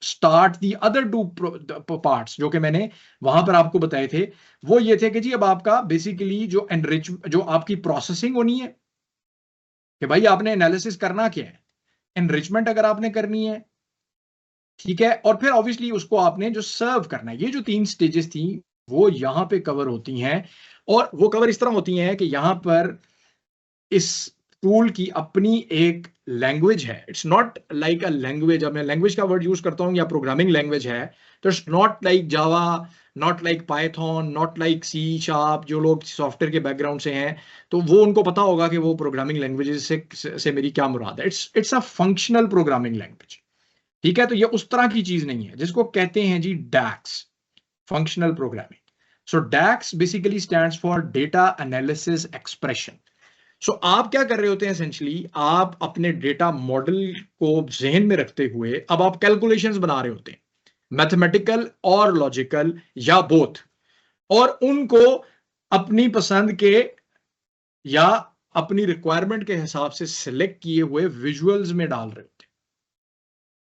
start the other 2 parts जो कि मैंने वहां पर आपको बताए थे. वो ये थे कि जी अब आपका बेसिकली जो आपकी प्रोसेसिंग होनी है, कि भाई आपने एनालिसिस करना क्या है, एनरिचमेंट अगर आपने करनी है, ठीक है, और फिर ऑब्वियसली उसको आपने जो सर्व करना है. ये जो 3 स्टेजेस थी वो यहां पे कवर होती हैं, और वो कवर इस तरह होती हैं कि यहां पर इस टूल की अपनी एक लैंग्वेज है. It's not like a language. अब मैं लैंग्वेज का वर्ड यूज करता हूँ या प्रोग्रामिंग लैंग्वेज है, तो it's not like Java, not like Python, not like C sharp. जो लोग सॉफ्टवेयर के बैकग्राउंड से हैं तो वो उनको पता होगा कि वो प्रोग्रामिंग लैंग्वेजेस से मेरी क्या मुराद है. It's a functional programming language. ठीक है, तो ये उस तरह की चीज नहीं है जिसको कहते हैं जी DAX, functional programming. So DAX basically stands for data analysis expression. So आप क्या कर रहे होते हैं एसेंशियली, आप अपने डेटा मॉडल को जहन में रखते हुए अब आप कैलकुलेशंस बना रहे होते हैं, मैथमेटिकल और लॉजिकल या बोथ, और उनको अपनी पसंद के या अपनी रिक्वायरमेंट के हिसाब से सिलेक्ट किए हुए विजुअल्स में डाल रहे होते हैं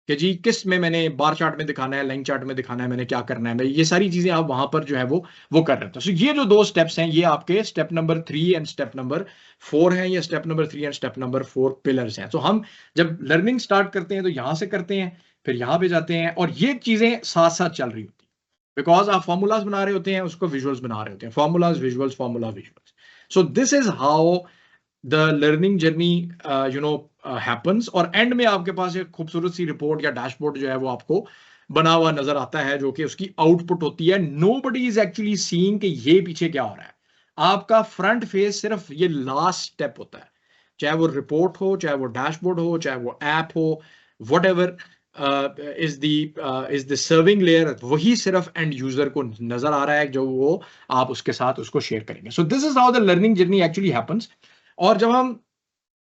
कि जी किस में मैंने बार चार्ट में दिखाना है, लाइन चार्ट में दिखाना है, मैंने क्या करना है. ये सारी चीजें आप वहां पर जो है वो कर रहे थे. सो ये जो 2 स्टेप्स हैं ये आपके step number 3 and step number 4 हैं, या step number 3 and step number 4 pillars हैं. तो हम जब लर्निंग स्टार्ट करते हैं तो यहां से करते हैं, फिर यहां पे जाते हैं, और ये चीजें साथ साथ चल रही होती है बिकॉज आप फॉर्मूलाज बना रहे होते हैं, उसको विजुअल्स बना रहे होते हैं, formulas visuals, formula visuals. So this is how the learning journey happens. और एंड में आपके पास एक खूबसूरत सी रिपोर्ट या डैशबोर्ड जो है वो आपको बना हुआ नजर आता है, जो कि उसकी आउटपुट होती है. नोबडी इज एक्चुअली सीइंग कि ये पीछे क्या हो रहा है. आपका फ्रंट फेस सिर्फ ये लास्ट स्टेप होता है, चाहे वो रिपोर्ट हो, चाहे वो डैशबोर्ड हो, चाहे वो ऐप हो, what ever is the serving layer, वही सिर्फ एंड यूजर को नजर आ रहा है जो वो आप उसके साथ उसको शेयर करेंगे. सो this is how the learning journey actually happens. और जब हम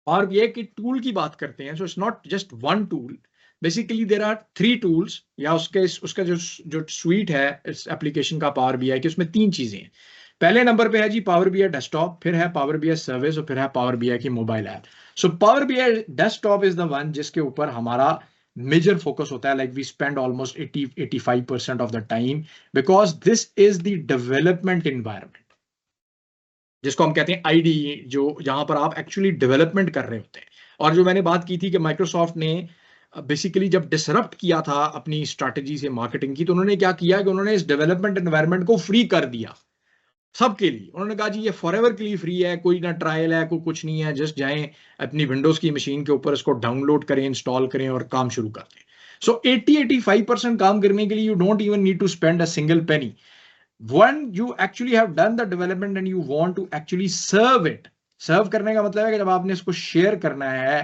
RBI की टूल की बात करते हैं, so it's not just one tool. Basically there are 3 tools, या उसका जो स्वीट है इस एप्लीकेशन का पावर BI की, उसमें 3 चीजें हैं. पहले नंबर पे है जी पावर BI डेस्कटॉप, फिर है पावर BI सर्विस, और फिर है पावर BI की mobile app. So power BI desktop is the one जिसके ऊपर हमारा मेजर फोकस होता है. Like we spend almost 80-85% of the time, because this is the development environment, जिसको हम कहते हैं IDE, जो जहां पर आप एक्चुअली डेवलपमेंट कर रहे होते हैं. और जो मैंने बात की थी कि माइक्रोसॉफ्ट ने बेसिकली जब डिसरप्ट किया था अपनी स्ट्रैटेजी से मार्केटिंग की, तो उन्होंने क्या किया कि उन्होंने इस डेवलपमेंट एनवायरनमेंट को फ्री कर दिया सबके लिए. उन्होंने कहा जी ये फॉरएवर के लिए फ्री है, कोई ना ट्रायल है, कोई कुछ नहीं है, जस्ट जाएं अपनी विंडोज की मशीन के ऊपर इसको डाउनलोड करें, इंस्टॉल करें और काम शुरू कर दें. सो 80-85% काम करने के लिए you don't even need to spend a single penny. When you actually have done the development and you want to actually serve it, सर्व करने का मतलब है कि जब आपने इसको शेयर करना है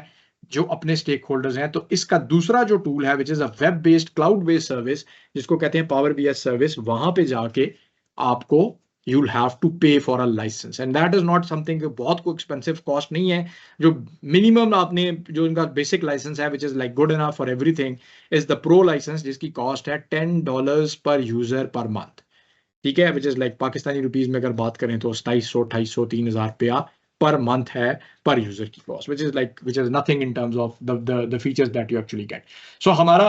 जो अपने स्टेक होल्डर्स हैं, तो इसका दूसरा जो टूल है which is a web based cloud based service, जिसको कहते हैं पावर BI सर्विस, वहां पे जाके आपको you'll have to pay for a license, and that is not something कि बहुत कोई एक्सपेंसिव कॉस्ट नहीं है. जो मिनिमम आपने जो इनका बेसिक लाइसेंस है which is like good enough for everything is the pro license, जिसकी कॉस्ट है $10 पर यूजर पर मंथ. ठीक है, which is like Pakistani rupees में अगर बात करें तो 2700, 2800, 3000 रुपया पर मंथ है पर यूजर की cost, which is nothing in terms of the features that you actually get. So हमारा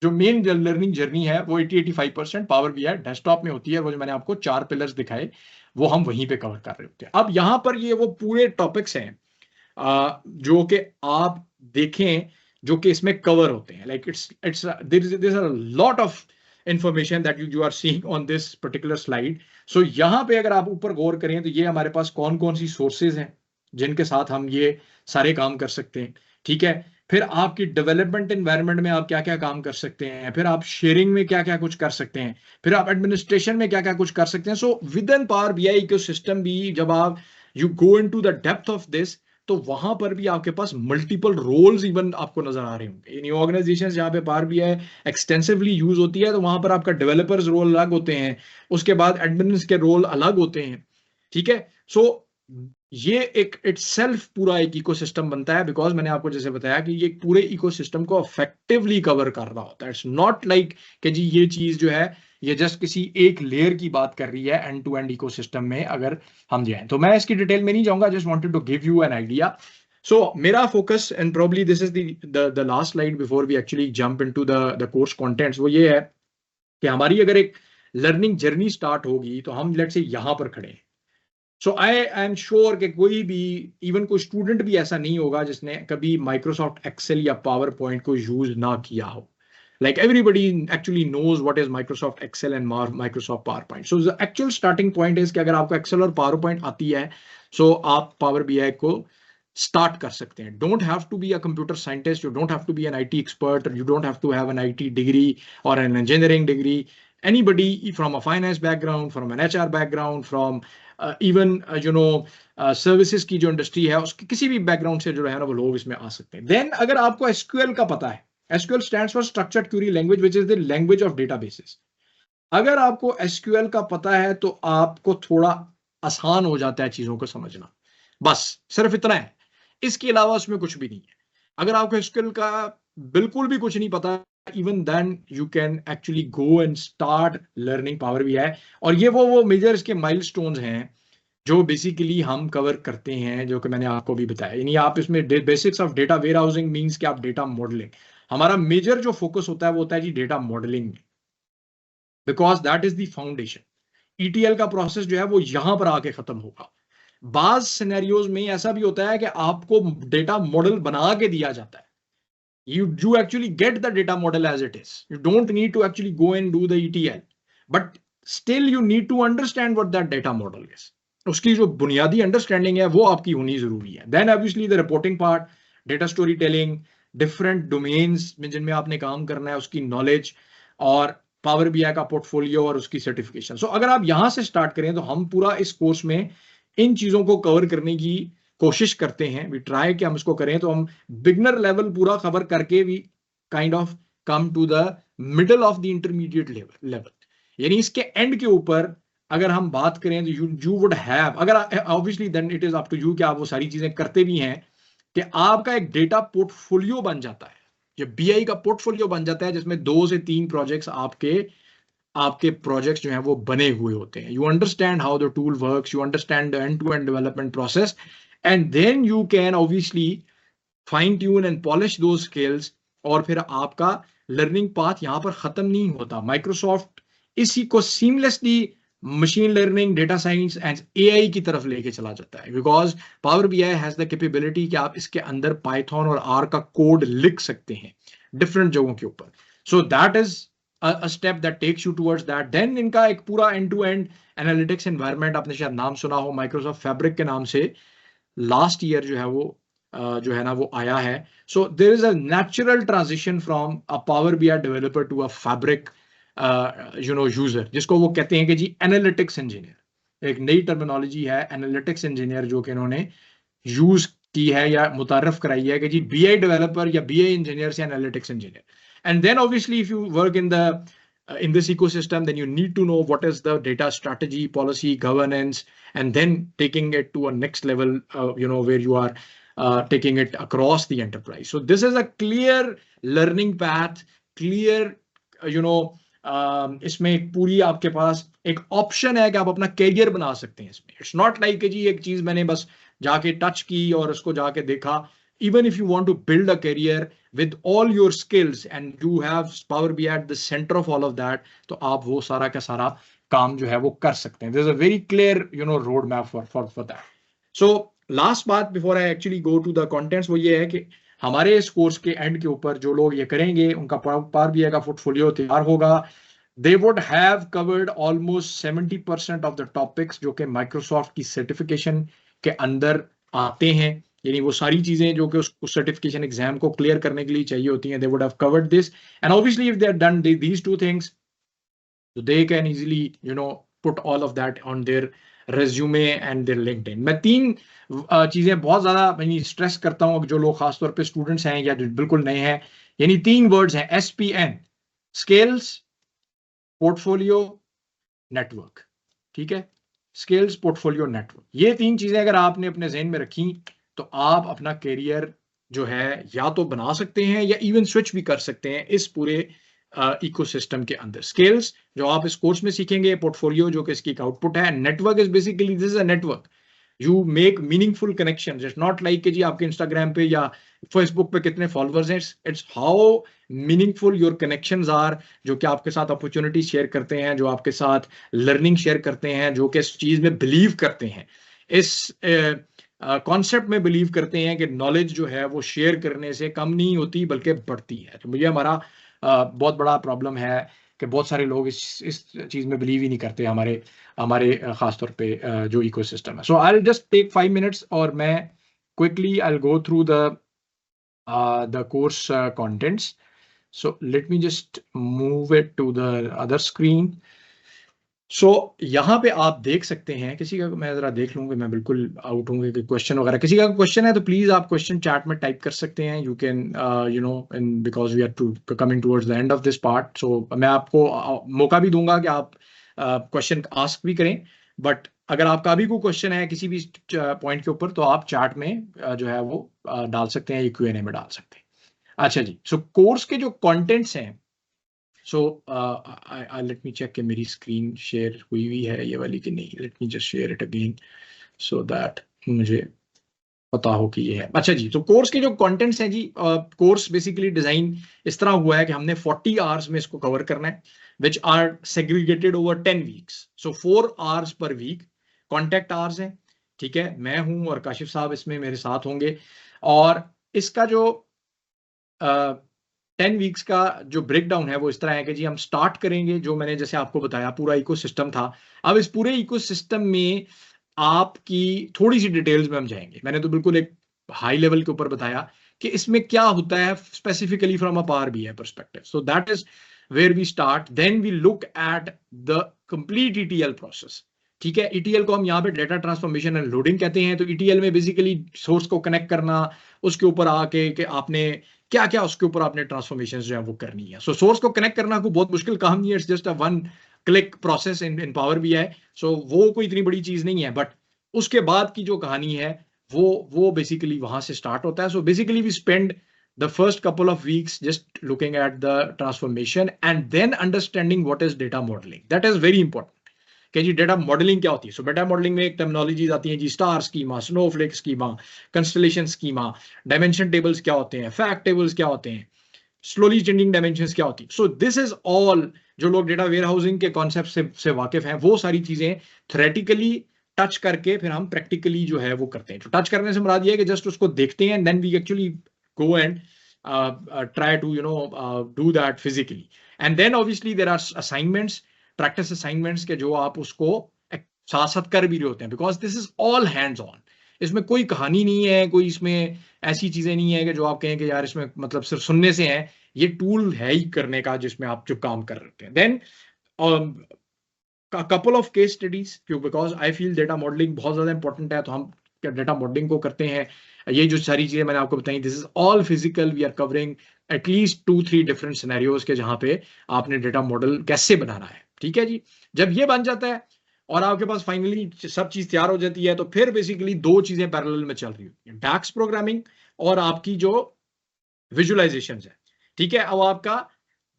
जो मेन लर्निंग जर्नी है वो 80-85% पावर BI डेस्कटॉप में होती है. वो जो मैंने आपको 4 पिलर्स दिखाए वो हम वहीं पे कवर कर रहे होते हैं. अब यहां पर ये वो पूरे टॉपिक्स हैं जो कि आप देखें जो कि इसमें कवर होते हैं. Like it's there is a lot of information that you are seeing on this particular slide. So यहाँ पे अगर आप ऊपर गौर करें तो ये हमारे पास कौन कौन सी सोर्सेज हैं जिनके साथ हम ये सारे काम कर सकते हैं. ठीक है, फिर आपकी डेवलपमेंट एनवायरनमेंट में आप क्या क्या काम कर सकते हैं, फिर आप शेयरिंग में क्या क्या कुछ कर सकते हैं, फिर आप एडमिनिस्ट्रेशन में क्या क्या कुछ कर सकते हैं. So with in power BI ecosystem भी जब आप you go into the depth of this, तो वहां पर भी आपके पास मल्टीपल रोल्स इवन आपको नजर आ रहे होंगे. इन ऑर्गेनाइजेशन जहां पे पावर BI एक्सटेंसिवली यूज होती है तो वहां पर आपका डेवलपर्स रोल अलग होते हैं, उसके बाद एडमिन्स के रोल अलग होते हैं. ठीक है, सो ये एक इटसेल्फ पूरा एक इकोसिस्टम बनता है, बिकॉज मैंने आपको जैसे बताया कि ये पूरे इकोसिस्टम को इफेक्टिवली कवर कर रहा होता है. इट्स नॉट लाइक कि जी ये चीज जो है ये जस्ट किसी एक लेयर की बात कर रही है एंड टू एंड इकोसिस्टम में अगर हम जाएं. तो मैं इसकी डिटेल में नहीं जाऊंगा, just wanted to give you an idea. So मेरा focus and probably this is the last slide before we actually jump into the course contents, वो ये है कि हमारी अगर एक लर्निंग जर्नी स्टार्ट होगी तो हम लेट्स से यहां पर खड़े हैं. सो आई एम श्योर कि कोई भी इवन कोई स्टूडेंट भी ऐसा नहीं होगा जिसने कभी माइक्रोसॉफ्ट एक्सेल या पावर पॉइंट को यूज ना किया हो. Like everybody actually knows what is Microsoft Excel and Microsoft PowerPoint. So the actual starting point is कि अगर आपको Excel और PowerPoint आती है, so आप Power BI को स्टार्ट कर सकते हैं. Don't have to be a computer scientist, you don't have to be an IT expert, you don't have to have an IT degree और an engineering degree. Anybody from a finance background, from an HR background, from even services की जो industry है उसकी किसी भी background से जो है ना वो लोग इसमें आ सकते हैं. देन अगर आपको SQL का पता है, SQL stands for Structured Query Language, which is the language of databases. अगर आपको SQL का पता है तो आपको थोड़ा आसान हो जाता है चीजों को समझना. बस सिर्फ इतना है, इसके अलावा उसमें कुछ भी नहीं है. अगर आपको SQL का बिल्कुल भी कुछ नहीं पता, even then you can actually go and start learning Power BI. और ये वो मेजर इसके माइलस्टोन्स हैं जो बेसिकली हम कवर करते हैं, जो कि मैंने आपको भी बताया. यानी आप इसमें basics of data warehousing means कि आप डेटा मॉडलिंग, हमारा मेजर जो फोकस होता है वो होता है जी data modelling, because that is the foundation. ETL का प्रोसेस जो है वो यहां पर आके खत्म होगा. बाज सिनेरियोज में ऐसा भी होता है कि आपको डेटा मॉडल बना के दिया जाता है. You actually get the data model as it is. You don't need to actually go and do the ETL, but still you need to understand what that data model is. उसकी जो बुनियादी understanding है वो आपकी होनी जरूरी है. Then obviously the reporting part, data storytelling, different domains में जिनमें आपने काम करना है उसकी नॉलेज, और पावर BI का पोर्टफोलियो और उसकी सर्टिफिकेशन. सो अगर आप यहां से स्टार्ट करें तो हम पूरा इस कोर्स में इन चीजों को कवर करने की कोशिश करते हैं. वी ट्राई कि हम इसको करें तो हम बिगनर लेवल पूरा कवर करके we kind of come to the middle of the intermediate level. यानी इसके एंड के ऊपर अगर हम बात करें तो यू वुड हैव, अगर obviously then it is up to you कि आप वो सारी चीजें करते भी हैं, कि आपका एक डेटा पोर्टफोलियो बन जाता है. जब BI का पोर्टफोलियो बन जाता है जिसमें 2 से 3 प्रोजेक्ट्स आपके प्रोजेक्ट्स जो हैं वो बने हुए होते हैं. You understand how the tool works, you understand the end to end development process, and then you can obviously fine tune and polish those skills. और फिर आपका लर्निंग पाथ यहां पर खत्म नहीं होता. माइक्रोसॉफ्ट इसी को seamlessly machine learning, data science and AI की तरफ लेके चला जाता है, because power BI has the capability कि आप इसके अंदर पाइथन और R का कोड लिख सकते हैं डिफरेंट जगहों के ऊपर. सो that is a step that takes you towards that. Then इनका एक पूरा end to end analytics environment, आपने शायद नाम सुना हो माइक्रोसॉफ्ट फैब्रिक के नाम से, लास्ट ईयर जो है वो जो है ना वो आया है. So there is a natural transition from a power BI developer to a fabric user, जिसको वो कहते हैं कि जी एनालिटिक्स इंजीनियर. एक नई टर्मिनोलॉजी है एनालिटिक्स इंजीनियर जो कि इन्होंने यूज की है या मुतारफ कराई है कि जी BI डेवलपर या BI इंजीनियर से analytics engineer. And then obviously if you work in this ecosystem, then you need to know what is the data strategy, policy, governance, and then taking it to a next level, where you are taking it across the enterprise. So this is a clear learning path, clear, इसमें एक पूरी आपके पास एक option है कि आप अपना career बना सकते हैं इसमें. इट्स नॉट लाइक कि जी एक चीज मैंने बस जाके टच की और उसको जाके देखा. Even if you want to build a career with all your skills and you have Power BI at the center of all of that, तो आप वो सारा का सारा काम जो है वो कर सकते हैं. There's a very clear, road map for that. So last बात before I actually go to the contents, वो ये है कि हमारे इस कोर्स के एंड के ऊपर जो लोग ये करेंगे उनका Power BI का पोर्टफोलियो तैयार होगा. They would have covered almost 70% of the topics जो कि Microsoft की सर्टिफिकेशन के अंदर आते हैं. यानी वो सारी चीजें जो कि उस सर्टिफिकेशन एग्जाम को क्लियर करने के लिए चाहिए होती हैं, they would have covered this. And obviously if they have done these two things, so they can easily put all of that on their resume and their LinkedIn. मैं 3 चीजें बहुत ज्यादा मैं स्ट्रेस करता हूँ जो लोग खासतौर पे स्टूडेंट्स हैं या जो बिल्कुल नए हैं. यानी 3 वर्ड्स हैं SPN, स्किल्स, पोर्टफोलियो, नेटवर्क. ठीक है, स्किल्स, पोर्टफोलियो, नेटवर्क. ये 3 चीजें अगर आपने अपने ज़हन में रखी तो आप अपना कैरियर जो है या तो बना सकते हैं या इवन स्विच भी कर सकते हैं इस पूरे इकोसिस्टम के अंदर. स्किल्स जो आप इस कोर्स में सीखेंगे, पोर्टफोलियो जो कि इसकी एक आउटपुट है, network is basically this is a network. You make meaningful connection. It's not like कि जी आपके इंस्टाग्राम पे या फेसबुक पे कितने फॉलोअर्स हैं. It's how meaningful your connections are, जो कि आपके साथ अपॉर्चुनिटी शेयर करते हैं, जो आपके साथ लर्निंग शेयर करते हैं, जो कि इस चीज में बिलीव करते हैं, इस कॉन्सेप्ट में बिलीव करते हैं कि नॉलेज जो है वो शेयर करने से कम नहीं होती बल्कि बढ़ती है. तो मुझे हमारा बहुत बड़ा प्रॉब्लम है कि बहुत सारे लोग इस चीज में बिलीव ही नहीं करते हमारे खासतौर पे जो इकोसिस्टम है. So I will just take 5 minutes और मैं quickly I'll go through the course contents. So let me just move it to the other screen. So यहाँ पे आप देख सकते हैं, किसी का मैं जरा देख लूंगा, मैं बिल्कुल आउट हूँ कि क्वेश्चन वगैरह, किसी का क्वेश्चन है तो प्लीज आप क्वेश्चन चैट में टाइप कर सकते हैं. You can you know, and because we are to coming towards the end of this part, so मैं आपको मौका भी दूंगा कि आप क्वेश्चन आस्क भी करें. बट अगर आपका अभी कोई क्वेश्चन है किसी भी पॉइंट के ऊपर तो आप चैट में जो है वो डाल सकते हैं, Q&A में डाल सकते हैं. अच्छा जी, सो कोर्स के जो कंटेंट्स हैं, सो लेट मी चेक कि मेरी स्क्रीन शेयर हुई है ये वाली कि नहीं. Late me just share it again so that मुझे पता हो कि ये है. अच्छा जी, तो कोर्स के जो कंटेंट्स हैं जी, कोर्स बेसिकली डिजाइन इस तरह हुआ है कि हमने 40 आवर्स में इसको कवर करना है, which are segregated over 10 weeks. So 4 hours per week contact hours हैं. ठीक है, मैं हूं और काशिफ साहब इसमें मेरे साथ होंगे. और इसका जो 10 वीक्स का जो ब्रेकडाउन है वो इस तरह है कि जी हम स्टार्ट करेंगे, जो मैंने जैसे आपको बताया पूरा इकोसिस्टम था. अब इस पूरे इकोसिस्टम में आपकी थोड़ी सी डिटेल्स में हम जाएंगे. मैंने तो बिल्कुल एक हाई लेवल के ऊपर बताया कि इसमें क्या होता है specifically from a power BI perspective. So that is where we start. Then we look at the complete ETL process. ठीक है, ETL को हम यहाँ पे डेटा ट्रांसफॉर्मेशन एंड लोडिंग कहते हैं. तो ETL में बेसिकली सोर्स को कनेक्ट करना, उसके ऊपर आके कि आपने क्या क्या उसके ऊपर आपने ट्रांसफॉर्मेशन जो है वो करनी है. सो सोर्स को कनेक्ट करना कोई बहुत मुश्किल काम नहीं है. It's just a one click process in Power BI. So वो कोई इतनी बड़ी चीज नहीं है. बट उसके बाद की जो कहानी है वो बेसिकली वहां से स्टार्ट होता है. So basically we spend the first couple of weeks just looking at the transformation and then understanding what is data modeling. That is very important कि जी डेटा मॉडलिंग क्या होती है. सो डेटा मॉडलिंग में एक टर्मिनोलॉजीज आती हैं जी, star schema, snowflake schema, constellation schema, dimension tables क्या होते हैं, फैक्ट टेबल्स क्या होते हैं, स्लोली चेंजिंग डायमेंशंस क्या होती है. सो दिस इज ऑल जो लोग डेटा वेयर हाउसिंग के कॉन्सेप्ट से वाकिफ हैं, वो सारी चीजें थ्योरेटिकली टच करके फिर हम प्रैक्टिकली जो है वो करते हैं. तो टच करने से मुराद ये है कि जस्ट उसको देखते हैं, then we actually go and try to do that physically. And then obviously there are assignments, practice assignments के जो आप उसको साथ साथ कर भी रहे होते हैं, because this is all hands on. इसमें कोई कहानी नहीं है, कोई इसमें ऐसी चीजें नहीं है कि जो आप कहें कि यार इसमें मतलब सिर्फ सुनने से है. ये टूल है ही करने का जिसमें आप जो काम कर रहे हैं. देन couple of case studies, because I feel data modeling बहुत ज्यादा इंपॉर्टेंट है, तो हम डेटा मॉडलिंग को करते हैं. ये जो सारी चीजें मैंने आपको बताई, this is all physical. We are covering at least 2-3 different scenarios के जहां पे आपने डेटा मॉडल कैसे बनाना है. ठीक है जी, जब ये बन जाता है और आपके पास फाइनली सब चीज तैयार हो जाती है, तो फिर बेसिकली दो चीजें पैरेलल में चल रही होती है, डैक्स प्रोग्रामिंग और आपकी जो विजुअलाइजेशन है. ठीक है, अब आपका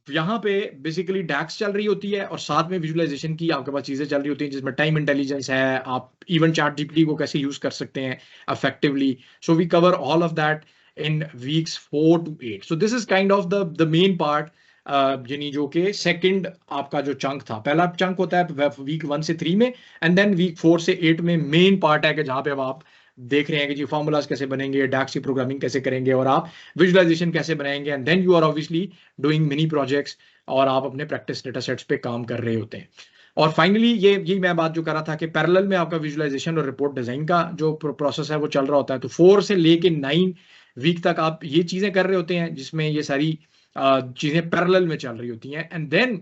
यहाँ पे बेसिकली डैक्स चल रही होती है और साथ में विजुअलाइजेशन की आपके पास चीजें चल रही होती हैं, जिसमें टाइम इंटेलिजेंस है, आप इवन चैट जीपीटी को कैसे यूज कर सकते हैं effectively. So we cover all of that in weeks 4 to 8. So this is kind of the main part, यानी जो कि सेकंड आपका जो चंक था. पहला चंक होता है वीक 1 से 3 में, एंड देन वीक 4 से 8 में मेन पार्ट है कि जहां पे अब आप देख रहे हैं कि जी फॉर्मूलाज कैसे बनेंगे, डैक्स की प्रोग्रामिंग कैसे करेंगे और आप विजुअलाइजेशन कैसे बनाएंगे. And then you are obviously doing mini projects और आप अपने प्रैक्टिस डेटा सेट्स पे काम कर रहे होते हैं. और फाइनली यही मैं बात जो कर रहा था कि पैरेलल में आपका विजुअलाइजेशन और रिपोर्ट डिजाइन का जो प्रोसेस है वो चल रहा होता है. तो 4 से लेके 9 वीक तक आप ये चीजें कर रहे होते हैं, जिसमें ये सारी चीजें पैरेलल में चल रही होती हैं. एंड देन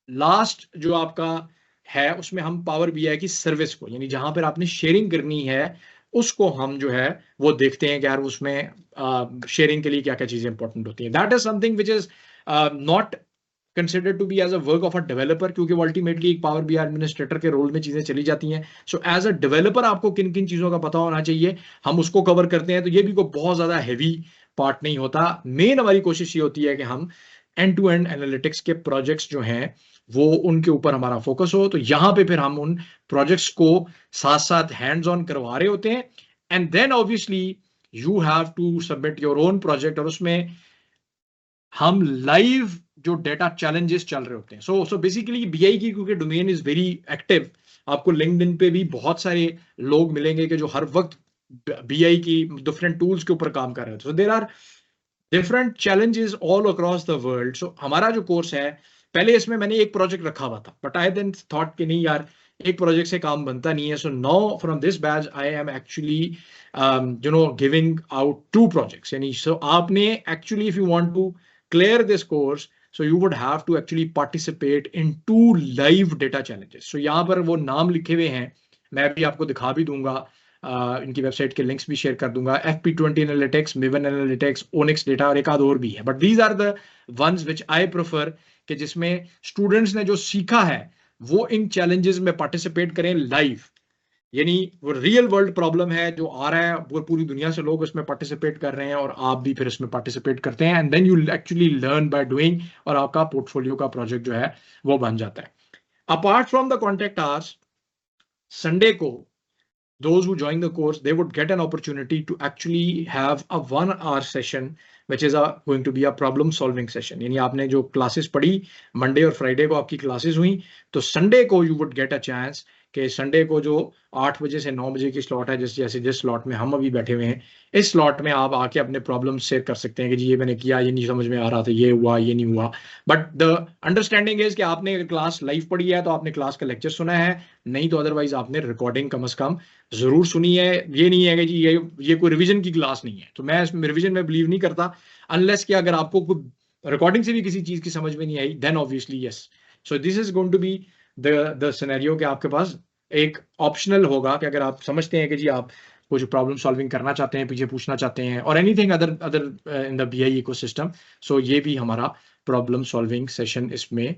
लास्ट जो आपका है उसमें हम पावर बीआई की सर्विस को, यानी जहां पर आपने शेयरिंग करनी है, उसको हम जो है वो देखते हैं कि यार उसमें शेयरिंग के लिए क्या क्या चीजें इंपॉर्टेंट होती हैं. That is something which is not considered to be as a work of a developer, क्योंकि वो अल्टीमेटली एक पावर बीआई एडमिनिस्ट्रेटर के रोल में चीजें चली जाती हैं. सो एज अ डेवलपर आपको किन किन चीजों का पता होना चाहिए, हम उसको कवर करते हैं. तो ये भी कोई बहुत ज्यादा हैवी पार्ट नहीं होता. मेन हमारी कोशिश ये होती है कि हम एंड टू एंड एनालिटिक्स के प्रोजेक्ट्स जो हैं वो उनके ऊपर हमारा फोकस हो. तो यहां पे फिर हम उन प्रोजेक्ट्स को साथ साथ हैंड्स ऑन करवा रहे होते हैं. And then obviously you have to submit your own project, और उसमें हम लाइव जो डेटा चैलेंजेस चल रहे होते हैं. सो बेसिकली बीआई की क्योंकि डोमेन इज वेरी एक्टिव, आपको लिंक्डइन पे भी बहुत सारे लोग मिलेंगे कि जो हर वक्त बीआई की डिफरेंट टूल्स के ऊपर काम कर रहे होते हैं. So there are different challenges all across the world. So हमारा जो कोर्स है पहले इसमें मैंने एक प्रोजेक्ट रखा हुआ था, बट आई देन थॉट कि नहीं यार, एक प्रोजेक्ट से काम बनता नहीं है. So now from this batch I am actually giving out 2 projects. यानी सो आपने actually if you want to clear this course, so you would have to actually participate in 2 live data challenges. so यहाँ पर वो नाम लिखे हुए हैं, मैं भी आपको दिखा भी दूंगा, इनकी वेबसाइट के लिंक्स भी शेयर कर दूंगा. FP20 एनालिटिक्स, मिवन एनालिटिक्स, ओनिक्स डेटा और एक आध और भी है, but these are the ones which I prefer कि जिसमें स्टूडेंट्स ने जो सीखा है वो इन चैलेंजेस में पार्टिसिपेट करें लाइव. यानी वो रियल वर्ल्ड प्रॉब्लम है जो आ रहा है, वो पूरी दुनिया से लोग इसमें पार्टिसिपेट कर रहे हैं और आप भी फिर इसमें पार्टिसिपेट करते हैं, and then you actually learn by doing, और आपका पोर्टफोलियो का प्रोजेक्ट जो है वो बन जाता है. Apart from the contact hours, Sunday को those who join the course, they would get an opportunity to actually have a 1 hour session which is going to be a problem solving session. यानी आपने जो classes पढ़ी, Monday और Friday को आपकी classes हुई, तो संडे को you would get a chance कि संडे को जो 8 बजे से 9 बजे की स्लॉट है, जैसे जिस स्लॉट में हम अभी बैठे हुए हैं, इस स्लॉट में आप आके अपने प्रॉब्लम शेयर कर सकते हैं कि जी ये मैंने किया, ये नहीं समझ में आ रहा था, ये हुआ, ये नहीं हुआ. बट द अंडरस्टैंडिंग इज कि आपने क्लास लाइव पढ़ी है तो आपने क्लास का लेक्चर सुना है, नहीं तो अदरवाइज आपने रिकॉर्डिंग कम से कम जरूर सुनी है. ये नहीं है कि जी ये कोई रिवीजन की क्लास नहीं है. तो मैं इसमें रिवीजन में बिलीव नहीं करता, अनलेस कि अगर आपको रिकॉर्डिंग से भी किसी चीज की समझ में नहीं आई, then obviously yes. So this is going to be the scenario कि आपके पास एक ऑप्शनल होगा कि अगर आप समझते हैं कि जी आप कुछ प्रॉब्लम सॉल्विंग करना चाहते हैं, पीछे पूछना चाहते हैं, और anything other in the BI ecosystem, so ये भी हमारा प्रॉब्लम सॉल्विंग सेशन इसमें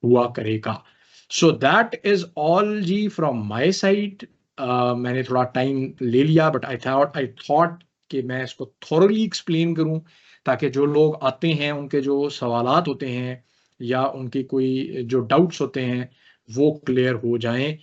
हुआ करेगा. सो दैट इज ऑल जी फ्रॉम माय साइड. मैंने थोड़ा टाइम ले लिया, बट आई थॉट कि मैं इसको थॉरली एक्सप्लेन करूं ताकि जो लोग आते हैं उनके जो सवालात होते हैं या उनके कोई जो डाउट्स होते हैं वो क्लियर हो जाएं.